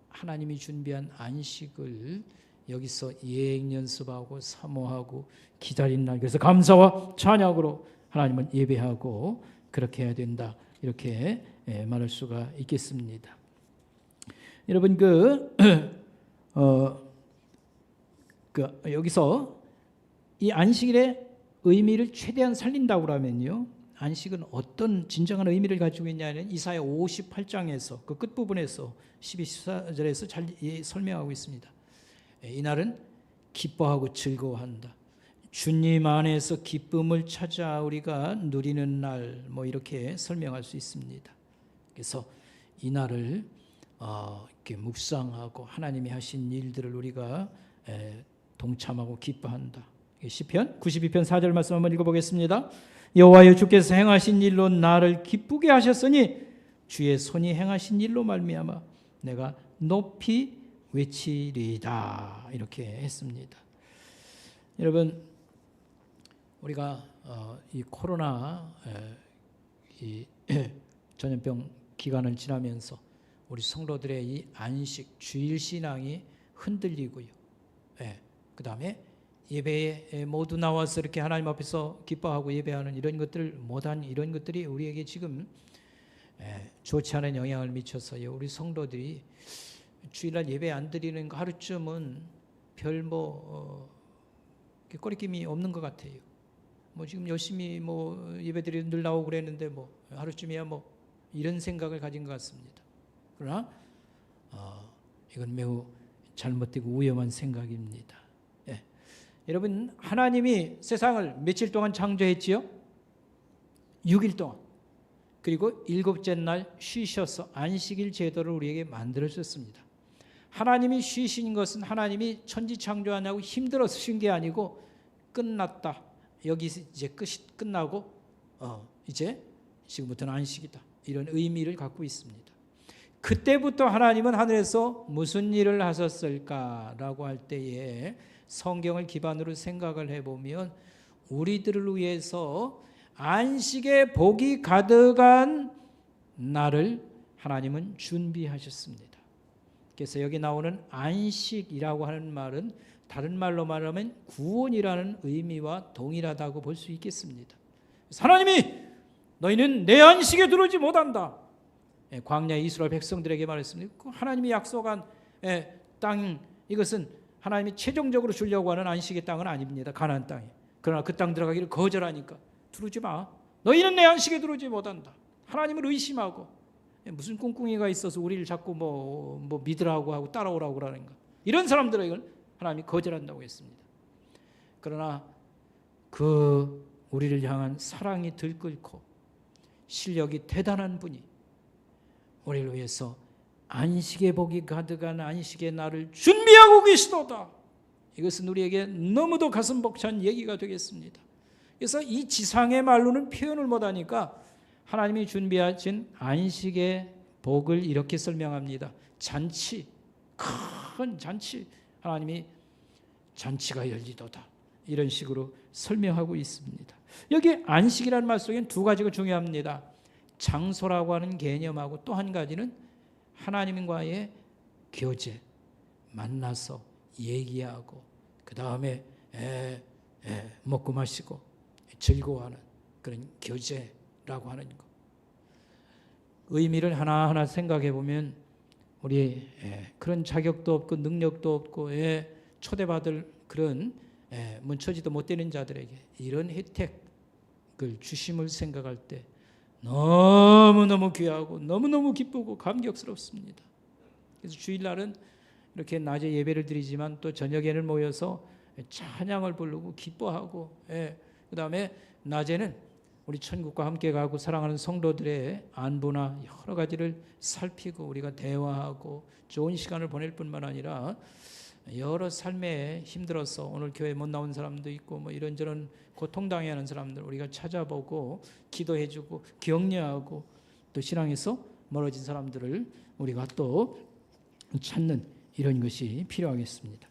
하나님이 준비한 안식을 여기서 예행 연습하고 사모하고 기다리는 날. 그래서 감사와 찬양으로 하나님은 예배하고 그렇게 해야 된다. 이렇게 말할 수가 있겠습니다. 여러분 여기서 이 안식일의 의미를 최대한 살린다고 하면요, 안식은 어떤 진정한 의미를 가지고 있냐는 이사야 58장에서 그 끝부분에서 12, 14절에서 잘 설명하고 있습니다. 이날은 기뻐하고 즐거워한다. 주님 안에서 기쁨을 찾아 우리가 누리는 날, 뭐 이렇게 설명할 수 있습니다. 그래서 이날을 이렇게 묵상하고 하나님이 하신 일들을 우리가 동참하고 기뻐한다. 시편 92편 4절 말씀 한번 읽어보겠습니다. 여호와여 주께서 행하신 일로 나를 기쁘게 하셨으니 주의 손이 행하신 일로 말미암아 내가 높이 외치리이다. 이렇게 했습니다. 여러분 우리가 이 코로나 이 전염병 기간을 지나면서 우리 성도들의 이 안식 주일 신앙이 흔들리고요. 그 다음에 예배에 모두 나와서 이렇게 하나님 앞에서 기뻐하고 예배하는 이런 것들을 못한 이런 것들이 우리에게 지금 좋지 않은 영향을 미쳐서요. 우리 성도들이 주일날 예배 안 드리는 거 하루쯤은 별 꺼리낌이 없는 것 같아요. 지금 열심히 예배드리 늘 나오고 그랬는데 하루쯤이야 이런 생각을 가진 것 같습니다. 그러나 이건 매우 잘못되고 위험한 생각입니다. 여러분 하나님이 세상을 며칠 동안 창조했지요? 6일 동안. 그리고 7째 날 쉬셔서 안식일 제도를 우리에게 만들어주셨습니다. 하나님이 쉬신 것은 하나님이 천지 창조하냐고 힘들어서 쉰 게 아니고 끝났다. 여기 이제 끝이 끝나고 이제 지금부터는 안식이다. 이런 의미를 갖고 있습니다. 그때부터 하나님은 하늘에서 무슨 일을 하셨을까라고 할 때에 성경을 기반으로 생각을 해보면 우리들을 위해서 안식의 복이 가득한 날을 하나님은 준비하셨습니다. 그래서 여기 나오는 안식이라고 하는 말은 다른 말로 말하면 구원이라는 의미와 동일하다고 볼 수 있겠습니다. 하나님이 너희는 내 안식에 들어오지 못한다. 광야의 이스라엘 백성들에게 말했습니다. 하나님이 약속한 땅, 이것은 하나님이 최종적으로 주려고 하는 안식의 땅은 아닙니다. 가나안 땅이. 그러나 그 땅 들어가기를 거절하니까 들어오지 마. 너희는 내 안식에 들어오지 못한다. 하나님을 의심하고 무슨 꿍꿍이가 있어서 우리를 자꾸 믿으라고 하고 따라오라고 그러는가. 이런 사람들에게 하나님이 거절한다고 했습니다. 그러나 그 우리를 향한 사랑이 들끓고 실력이 대단한 분이 우리를 위해서 안식의 복이 가득한 안식의 날을 준비하고 계시도다. 이것은 우리에게 너무도 가슴 벅찬 얘기가 되겠습니다. 그래서 이 지상의 말로는 표현을 못하니까 하나님이 준비하신 안식의 복을 이렇게 설명합니다. 잔치, 큰 잔치, 하나님이 잔치가 열리도다, 이런 식으로 설명하고 있습니다. 여기 안식이라는 말 속에는 두 가지가 중요합니다. 장소라고 하는 개념하고 또 한 가지는 하나님과의 교제, 만나서 얘기하고 그 다음에 먹고 마시고 즐거워하는 그런 교제라고 하는 것. 의미를 하나하나 생각해 보면 우리 그런 자격도 없고 능력도 없고 초대받을 그런 문처지도 못 되는 자들에게 이런 혜택을 주심을 생각할 때 너무너무 귀하고 너무너무 기쁘고 감격스럽습니다. 그래서 주일날은 이렇게 낮에 예배를 드리지만 또 저녁에는 모여서 찬양을 부르고 기뻐하고, 그 다음에 낮에는 우리 천국과 함께 가고 사랑하는 성도들의 안부나 여러 가지를 살피고 우리가 대화하고 좋은 시간을 보낼 뿐만 아니라 여러 삶에 힘들어서 오늘 교회 못 나온 사람도 있고 뭐 이런저런 고통당해하는 사람들 우리가 찾아보고 기도해주고 격려하고 또 신앙에서 멀어진 사람들을 우리가 또 찾는 이런 것이 필요하겠습니다.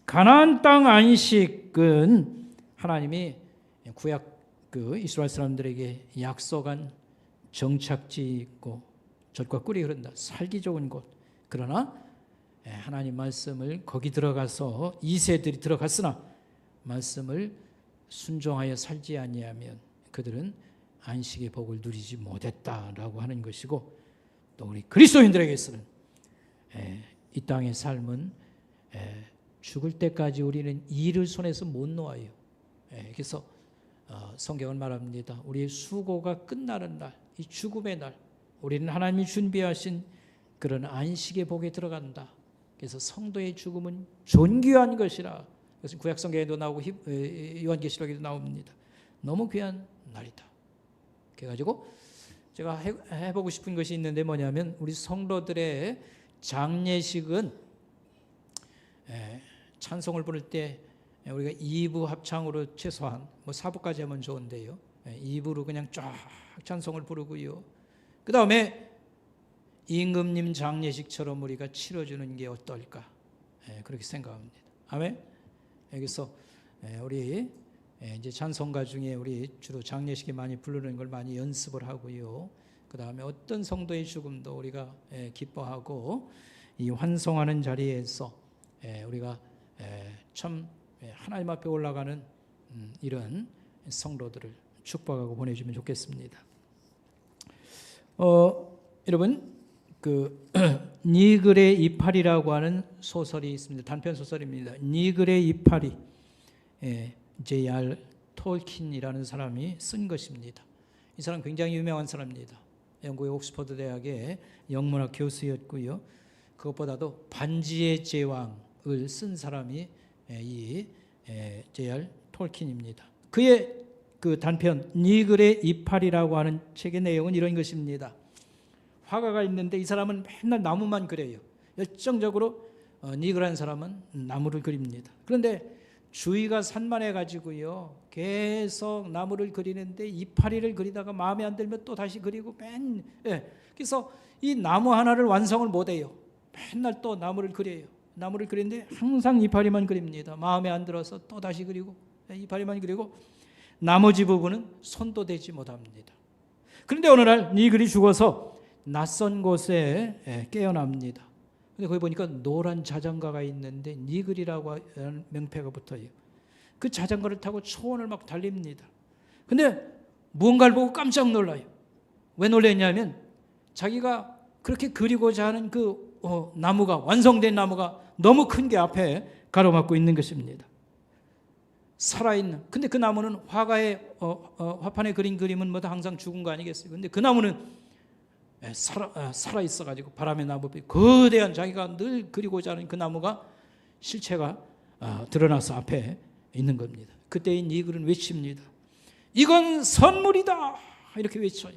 가나안 땅 안식은 하나님이 구약 이스라엘 사람들에게 약속한 정착지이고 젖과 꿀이 흐른다, 살기 좋은 곳. 그러나 하나님 말씀을 거기 들어가서 이세들이 들어갔으나 말씀을 순종하여 살지 아니하면 그들은 안식의 복을 누리지 못했다라고 하는 것이고, 또 우리 그리스도인들에게서는 이 땅의 삶은 죽을 때까지 우리는 이를 손에서 못 놓아요. 그래서 성경은 말합니다. 우리의 수고가 끝나는 날, 이 죽음의 날, 우리는 하나님이 준비하신 그런 안식의 복에 들어간다. 그래서 성도의 죽음은 존귀한 것이라. 그것은 구약성경에도 나오고 요한계시록에도 나옵니다. 너무 귀한 날이다. 그래가지고 제가 해보고 싶은 것이 있는데 뭐냐면 우리 성도들의 장례식은 찬송을 부를 때 우리가 2부 합창으로 최소한 뭐 4부까지 하면 좋은데요. 2부로 그냥 쫙 찬송을 부르고요. 그 다음에 임금님 장례식처럼 우리가 치러주는 게 어떨까? 그렇게 생각합니다. 아멘. 여기서 우리 이제 찬송가 중에 우리 주로 장례식에 많이 부르는 걸 많이 연습을 하고요. 그 다음에 어떤 성도의 죽음도 우리가 기뻐하고 이 환송하는 자리에서 우리가 참 하나님 앞에 올라가는 이런 성도들을 축복하고 보내주면 좋겠습니다. 여러분 니글의 이파리라고 하는 소설이 있습니다. 단편 소설입니다. 니글의 이파리, J.R. 톨킨이라는 사람이 쓴 것입니다. 이 사람 굉장히 유명한 사람입니다. 영국의 옥스퍼드 대학의 영문학 교수였고요. 그것보다도 반지의 제왕을 쓴 사람이 이 J.R. 톨킨입니다. 그의 그 단편 니글의 이파리라고 하는 책의 내용은 이런 것입니다. 화가가 있는데 이 사람은 맨날 나무만 그려요. 열정적으로 니글한 사람은 나무를 그립니다. 그런데 주위가 산만해 가지고요 계속 나무를 그리는데 이파리를 그리다가 마음에 안 들면 또 다시 그리고 그래서 이 나무 하나를 완성을 못해요. 맨날 또 나무를 그려요. 나무를 그리는데 항상 이파리만 그립니다. 마음에 안 들어서 또 다시 그리고 이파리만 그리고 나머지 부분은 손도 대지 못합니다. 그런데 어느 날 니글이 죽어서 낯선 곳에 깨어납니다. 근데 거기 보니까 노란 자전거가 있는데 니글이라고 하는 명패가 붙어요. 그 자전거를 타고 초원을 막 달립니다. 근데 무언가를 보고 깜짝 놀라요. 왜 놀랐냐면 자기가 그렇게 그리고자 하는 그 나무가, 완성된 나무가 너무 큰 게 앞에 가로막고 있는 것입니다. 살아있는. 근데 그 나무는 화가의 화판에 그린 그림은 뭐 항상 죽은 거 아니겠어요? 근데 그 나무는 살아있어가지고 바람에 나무빛 거대한 자기가 늘 그리고자 하는 그 나무가 실체가 드러나서 앞에 있는 겁니다. 그때 니글은 외칩니다. 이건 선물이다! 이렇게 외쳐요.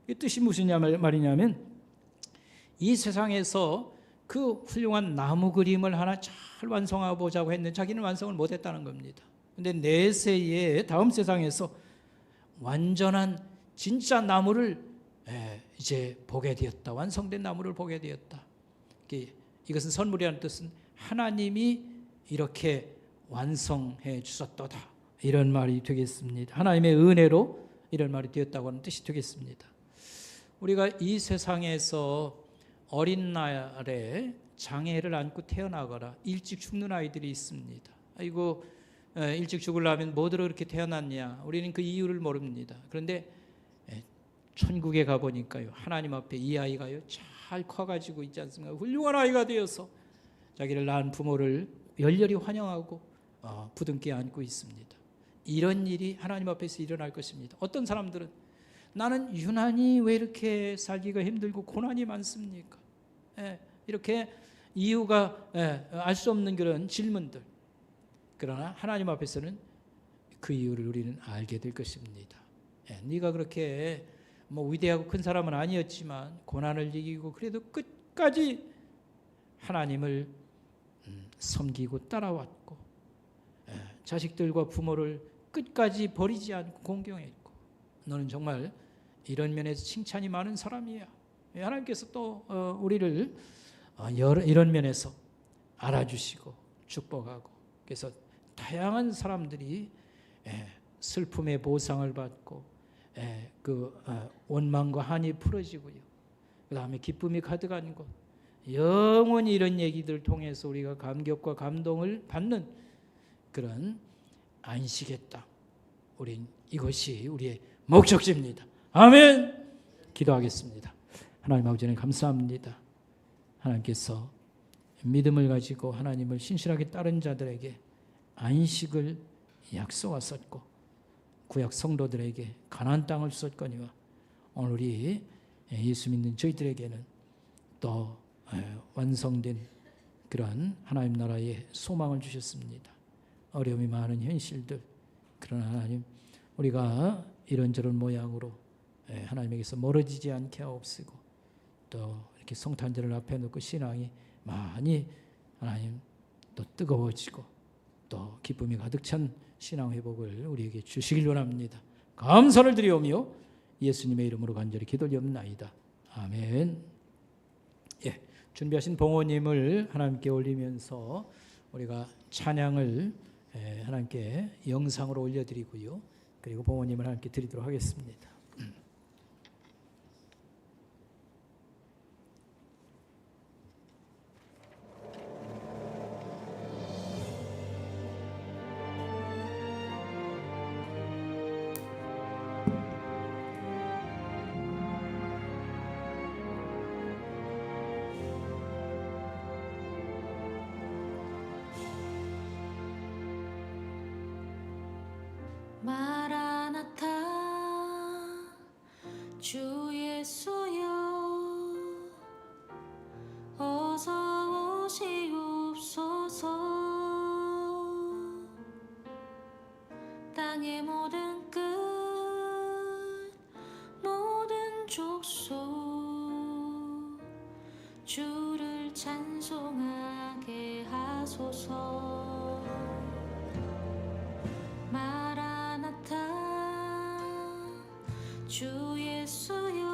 이 뜻이 무슨 말이냐면 이 세상에서 그 훌륭한 나무 그림을 하나 잘 완성해보자고 했는데 자기는 완성을 못했다는 겁니다. 근데 내세에 다음 세상에서 완전한 진짜 나무를 이제 보게 되었다. 완성된 나무를 보게 되었다. 이것은 선물이라는 뜻은 하나님이 이렇게 완성해 주셨도다, 이런 말이 되겠습니다. 하나님의 은혜로 이런 말이 되었다고 하는 뜻이 되겠습니다. 우리가 이 세상에서 어린 날에 장애를 안고 태어나거나 일찍 죽는 아이들이 있습니다. 아이고, 일찍 죽으려면 뭐들어 그렇게 태어났냐, 우리는 그 이유를 모릅니다. 그런데 천국에 가보니까요, 하나님 앞에 이 아이가요 잘 커가지고 있지 않습니까? 훌륭한 아이가 되어서 자기를 낳은 부모를 열렬히 환영하고 부둥켜 안고 있습니다. 이런 일이 하나님 앞에서 일어날 것입니다. 어떤 사람들은 나는 유난히 왜 이렇게 살기가 힘들고 고난이 많습니까? 이렇게 이유가 알 수 없는 그런 질문들. 그러나 하나님 앞에서는 그 이유를 우리는 알게 될 것입니다. 네가 그렇게 위대하고 큰 사람은 아니었지만 고난을 이기고 그래도 끝까지 하나님을 섬기고 따라왔고, 자식들과 부모를 끝까지 버리지 않고 공경했고, 너는 정말 이런 면에서 칭찬이 많은 사람이야. 하나님께서 또 우리를 이런 면에서 알아주시고 축복하고, 그래서 다양한 사람들이 슬픔의 보상을 받고 그 원망과 한이 풀어지고요, 그 다음에 기쁨이 가득한 곳, 영원히 이런 얘기들을 통해서 우리가 감격과 감동을 받는 그런 안식의 땅, 우린 이것이 우리의 목적지입니다. 아멘. 기도하겠습니다. 하나님 아버지, 감사합니다. 하나님께서 믿음을 가지고 하나님을 신실하게 따른 자들에게 안식을 약속하셨고, 구약 성도들에게 가나안 땅을 주셨거니와 오늘 우리 예수 믿는 저희들에게는 또 완성된 그러한 하나님 나라의 소망을 주셨습니다. 어려움이 많은 현실들, 그러나 하나님, 우리가 이런저런 모양으로 하나님에게서 멀어지지 않게 하옵시고, 또 이렇게 성탄절을 앞에 놓고 신앙이 많이 하나님 또 뜨거워지고 또 기쁨이 가득 찬 신앙 회복을 우리에게 주시길 원합니다. 감사를 드리오며 예수님의 이름으로 간절히 기도드리옵나이다. 아멘. 준비하신 봉호님을 하나님께 올리면서 우리가 찬양을 하나님께 영상으로 올려드리고요, 그리고 봉호님을 하나님께 드리도록 하겠습니다. 마라나타 주 예수여 어서 오시옵소서. 땅의 모든 끝 모든 족속 주를 찬송하게 하소서. 주 예수여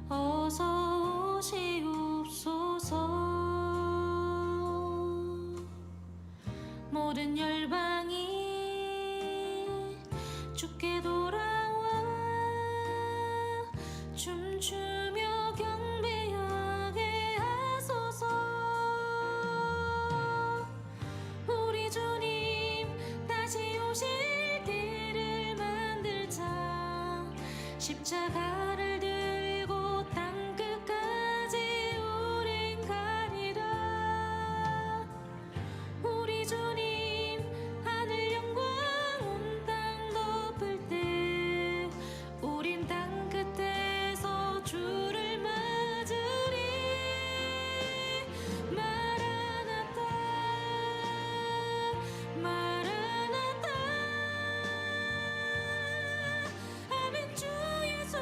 어서 오시옵소서. 모든 열방이 주께 돌아와 춤추며 경배하게 하소서. 우리 주님 다시 오실 십자가를 들고 땅끝까지 우린 가리라. 우리 주님 하늘 영광 온 땅 덮을 때 우린 땅끝에서 주를 맞으리. 마라나타 마라나타 아멘. 주 예수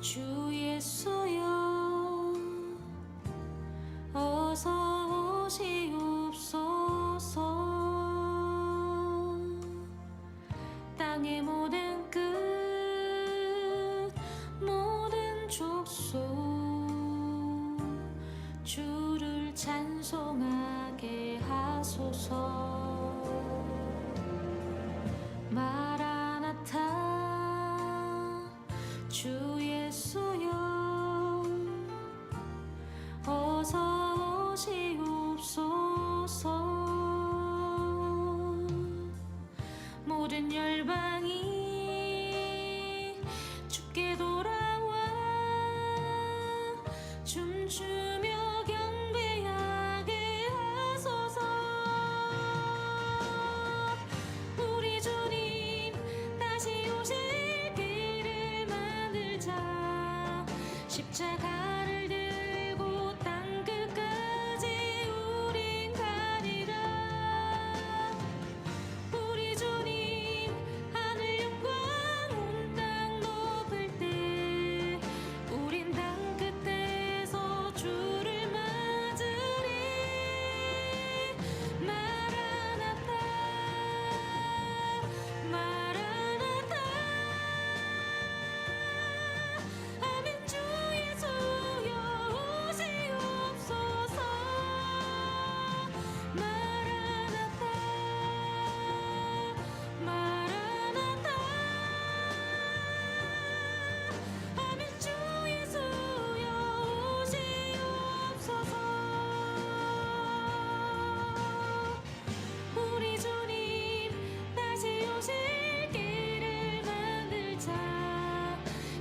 주 예수여 어서 오시옵소서. 땅의 모든 끝 모든 족속 주를 찬송하게 하소서. 마라나타 주 예수여 어서 오시옵소서. 모든 열방이 주께 돌아와 춤추며 경배하게 하소서. 우리 주님 다시 오실 길을 만들자. 십자가를 들고 땅끝까지 우린 가리라. 우리 주님 하늘 영광 온 땅 높을 때 우린 땅끝에서 주를 맞으리. 마라나타 마라나타 아멘. 주 예수여 오시옵소서. 마라나타 마라나타 아멘. 주 예수여 오시옵소서. 우리 주님 다시 오실 길을 만들자.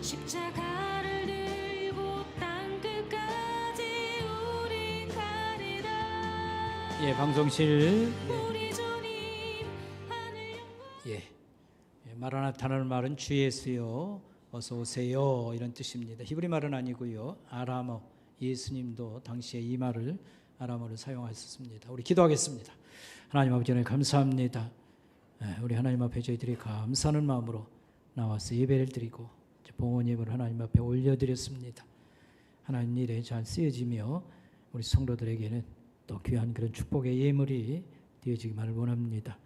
십자가를 들고 땅끝까지 우린 가리라. 예, 방송실. 우리 주님 하늘 영광 예, 마라나타라는 말은 주 예수여 어서 오세요 이런 뜻입니다. 히브리 말은 아니고요. 아람어 예수님도 당시에 이 말을 아람어로 사용하셨습니다. 우리 기도하겠습니다. 하나님 아버지 하나님 감사합니다. 우리 하나님 앞에 저희들이 감사하는 마음으로 나와서 예배를 드리고 봉헌 예물을 하나님 앞에 올려드렸습니다. 하나님 일에 잘 쓰여지며 우리 성도들에게는 또 귀한 그런 축복의 예물이 되어지기만을 원합니다.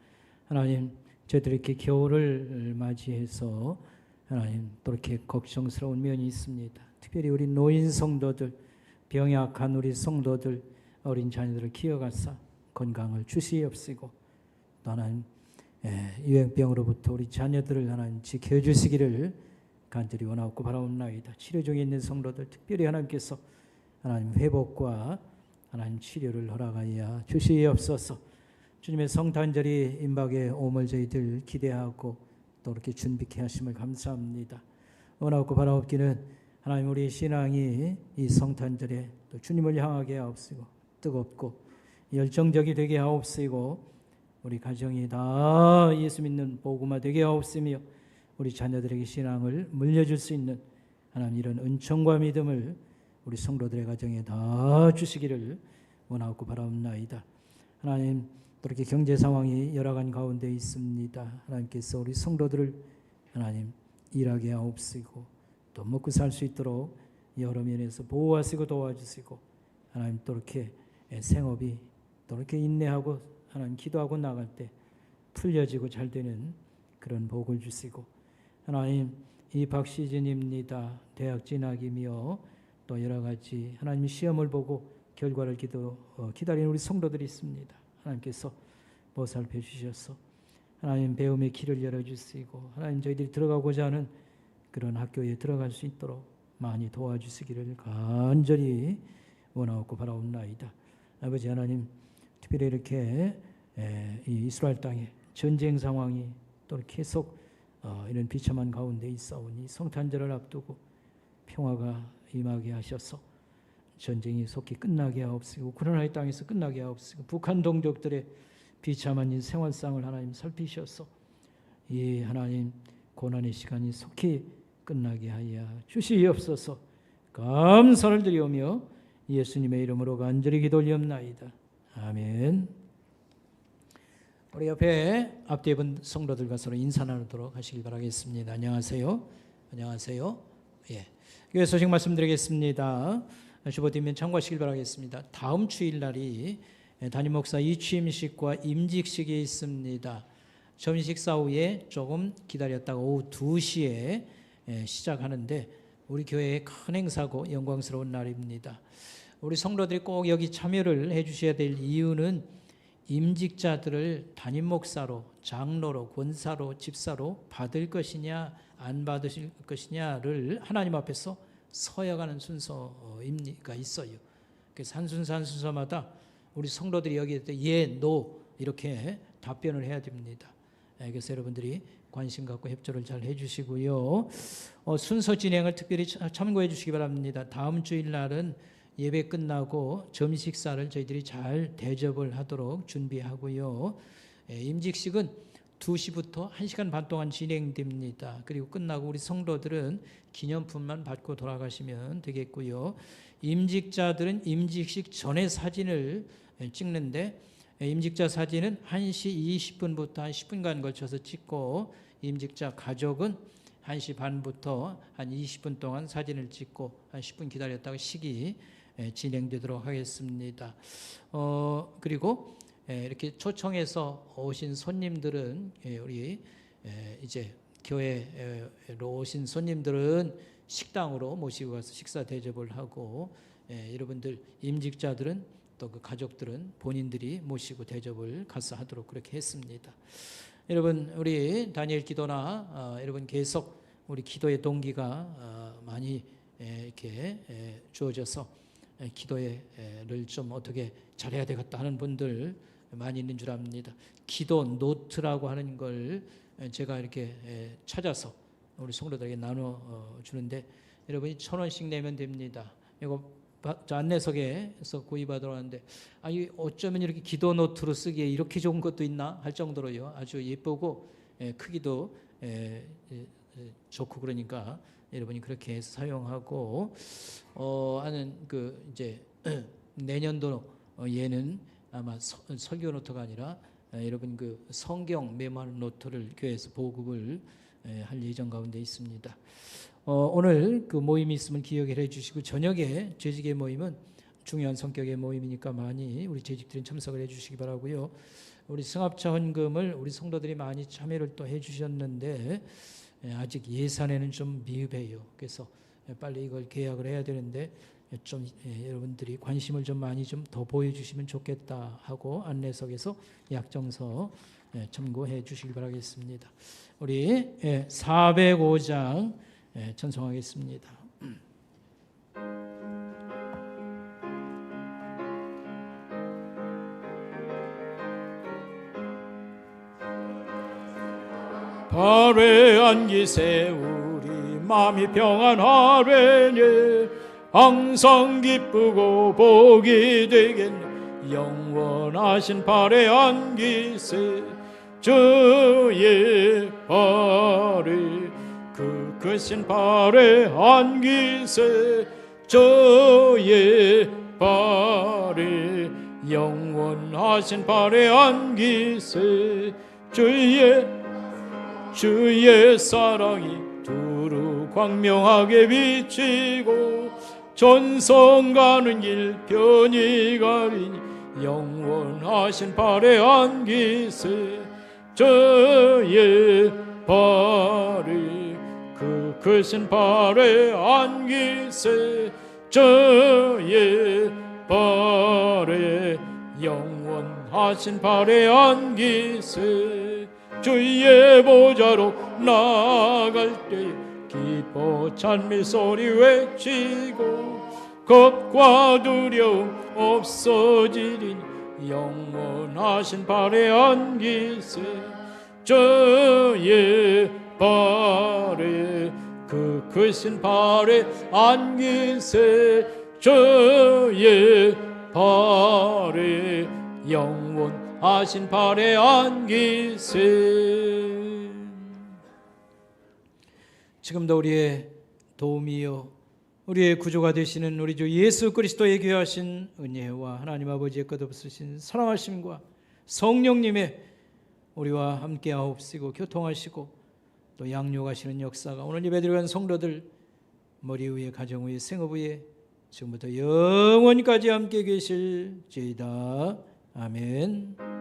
하나님 저희들이 이렇게 겨울을 맞이해서 하나님 또 이렇게 걱정스러운 면이 있습니다. 특별히 우리 노인 성도들, 병약한 우리 성도들, 어린 자녀들을 키워가사 건강을 주시옵시고 또 하나님 유행병으로부터 우리 자녀들을 하나님 지켜주시기를 간절히 원하고 바라옵나이다. 치료 중에 있는 성도들 특별히 하나님께서 하나님 회복과 하나님 치료를 허락하여 주시옵소서. 주님의 성탄절이 임박에 옴을 저희들 기대하고 또 이렇게 준비케 하심을 감사합니다. 원하고 바라옵기는 하나님 우리 신앙이 이 성탄절에 또 주님을 향하게 하옵시고 뜨겁고 열정적이 되게 하옵시고 우리 가정이 다 예수 믿는 복음화 되게 하옵시며 우리 자녀들에게 신앙을 물려줄 수 있는 하나님 이런 은총과 믿음을 우리 성도들의 가정에 다 주시기를 원하고 바라옵나이다. 하나님 또 이렇게 경제 상황이 열악한 가운데 있습니다. 하나님께서 우리 성도들을 하나님 일하게 하옵시고 또 먹고 살 수 있도록 여러 면에서 보호하시고 도와주시고 하나님 또 이렇게 생업이 또 이렇게 인내하고 하나님 기도하고 나갈 때 풀려지고 잘 되는 그런 복을 주시고 하나님 입학 시즌입니다. 대학 진학이며 또 여러 가지 하나님 시험을 보고 결과를 기다리는 우리 성도들이 있습니다. 하나님께서 보살펴 주셔서 하나님 배움의 길을 열어주시고 하나님 저희들이 들어가고자 하는 그런 학교에 들어갈 수 있도록 많이 도와주시기를 간절히 원하고 바라옵나이다. 아버지 하나님 특별히 이렇게 이 이스라엘 땅에 전쟁 상황이 또 계속 이런 비참한 가운데 있사오니 성탄절을 앞두고 평화가 임하게 하셔서 전쟁이 속히 끝나게 하옵시고 우크라이나 땅에서 끝나게 하옵시고 북한 동족들의 비참한 이 생활상을 하나님 살피셔서 이 하나님 고난의 시간이 속히 끝나게 하여 주시옵소서. 감사를 드리오며 예수님의 이름으로 간절히 기도 올리옵나이다. 아멘. 우리 옆에 앞뒤에 본 성도들과 서로 인사 나누도록 하시길 바라겠습니다. 안녕하세요. 안녕하세요. 교회 소식 말씀드리겠습니다. 주보되면 참고하시길 바라겠습니다. 다음 주일날이 담임 목사 이취임식과 임직식이 있습니다. 점심 식사 후에 조금 기다렸다가 오후 2시에 시작하는데 우리 교회의 큰 행사고 영광스러운 날입니다. 우리 성도들이 꼭 여기 참여를 해 주셔야 될 이유는 임직자들을 담임 목사로, 장로로, 권사로, 집사로 받을 것이냐 안 받으실 것이냐를 하나님 앞에서 서약하는 순서가 있어요. 그래서 한 순서마다 우리 성도들이 여기에 예, 노 이렇게 답변을 해야 됩니다. 그래서 여러분들이 관심 갖고 협조를 잘 해주시고요. 순서 진행을 특별히 참고해 주시기 바랍니다. 다음 주일날은 예배 끝나고 점심 식사를 저희들이 잘 대접을 하도록 준비하고요. 임직식은 2시부터 1시간 반 동안 진행됩니다. 그리고 끝나고 우리 성도들은 기념품만 받고 돌아가시면 되겠고요. 임직자들은 임직식 전에 사진을 찍는데 임직자 사진은 1시 20분부터 한 10분간 걸쳐서 찍고 임직자 가족은 1시 반부터 한 20분 동안 사진을 찍고 한 10분 기다렸다가 식이 진행되도록 하겠습니다. 그리고 이렇게 초청해서 오신 손님들은 우리 이제 교회로 오신 손님들은 식당으로 모시고 가서 식사 대접을 하고 여러분들 임직자들은 또 그 가족들은 본인들이 모시고 대접을 가서 하도록 그렇게 했습니다. 여러분 우리 다니엘 기도나 여러분 계속 우리 기도의 동기가 많이 이렇게 주어져서 기도를 좀 어떻게 잘해야 되겠다 하는 분들 많이 있는 줄 압니다. 기도 노트라고 하는 걸 제가 이렇게 찾아서 우리 성도들에게 나눠 주는데 여러분이 1,000원씩 내면 됩니다. 이거 저 안내석에서 구입하도록 하는데 아니 어쩌면 이렇게 기도 노트로 쓰기에 이렇게 좋은 것도 있나 할 정도로요. 아주 예쁘고 크기도 좋고 그러니까 여러분이 그렇게 해서 사용하고 하는 그 이제 내년도 얘는 아마 설교 노트가 아니라 여러분 그 성경 메모하는 노트를 교회에서 보급을 할 예정 가운데 있습니다. 오늘 그 모임이 있으면 기억을 해주시고 저녁에 재직의 모임은 중요한 성격의 모임이니까 많이 우리 재직들은 참석을 해주시기 바라고요. 우리 승합차 헌금을 우리 성도들이 많이 참여를 또 해주셨는데 아직 예산에는 좀 미흡해요. 그래서 빨리 이걸 계약을 해야 되는데 좀 여러분들이 관심을 좀 많이 좀 더 보여주시면 좋겠다 하고 안내석에서 약정서 참고해 주시기 바라겠습니다. 우리 405장 찬송하겠습니다. 발에 안기 세우리 마음이 평안하려니 항상 기쁘고 복이 되겠네. 영원하신 발에 안기세 주의 발에 그 크신 발에 안기세 주의 발에 영원하신 발에 안기세 주의 사랑이 두루 광명하게 비치고 전성 가는 길 편히 가리니 영원하신 발에 안기세 주의 발에 그 크신 발에 안기세 주의 발에 영원하신 발에 안기세 주의 보좌로 나갈 때 기뻐 찬미 소리 외치고 겁과 두려움 없어지리니 영원하신 발에 안기세 주의 발에 그 크신 발에 안기세 주의 발에 영원하신 발에 안기세. 지금도 우리의 도움이요 우리의 구조가 되시는 우리 주 예수 그리스도의 귀하신 은혜와 하나님 아버지의 끝없으신 사랑하심과 성령님의 우리와 함께 하옵시고 교통하시고 또 양육하시는 역사가 오늘 예배드리는 성도들 머리 위에 가정 위에 생업 위에 지금부터 영원까지 함께 계실지이다. 아멘.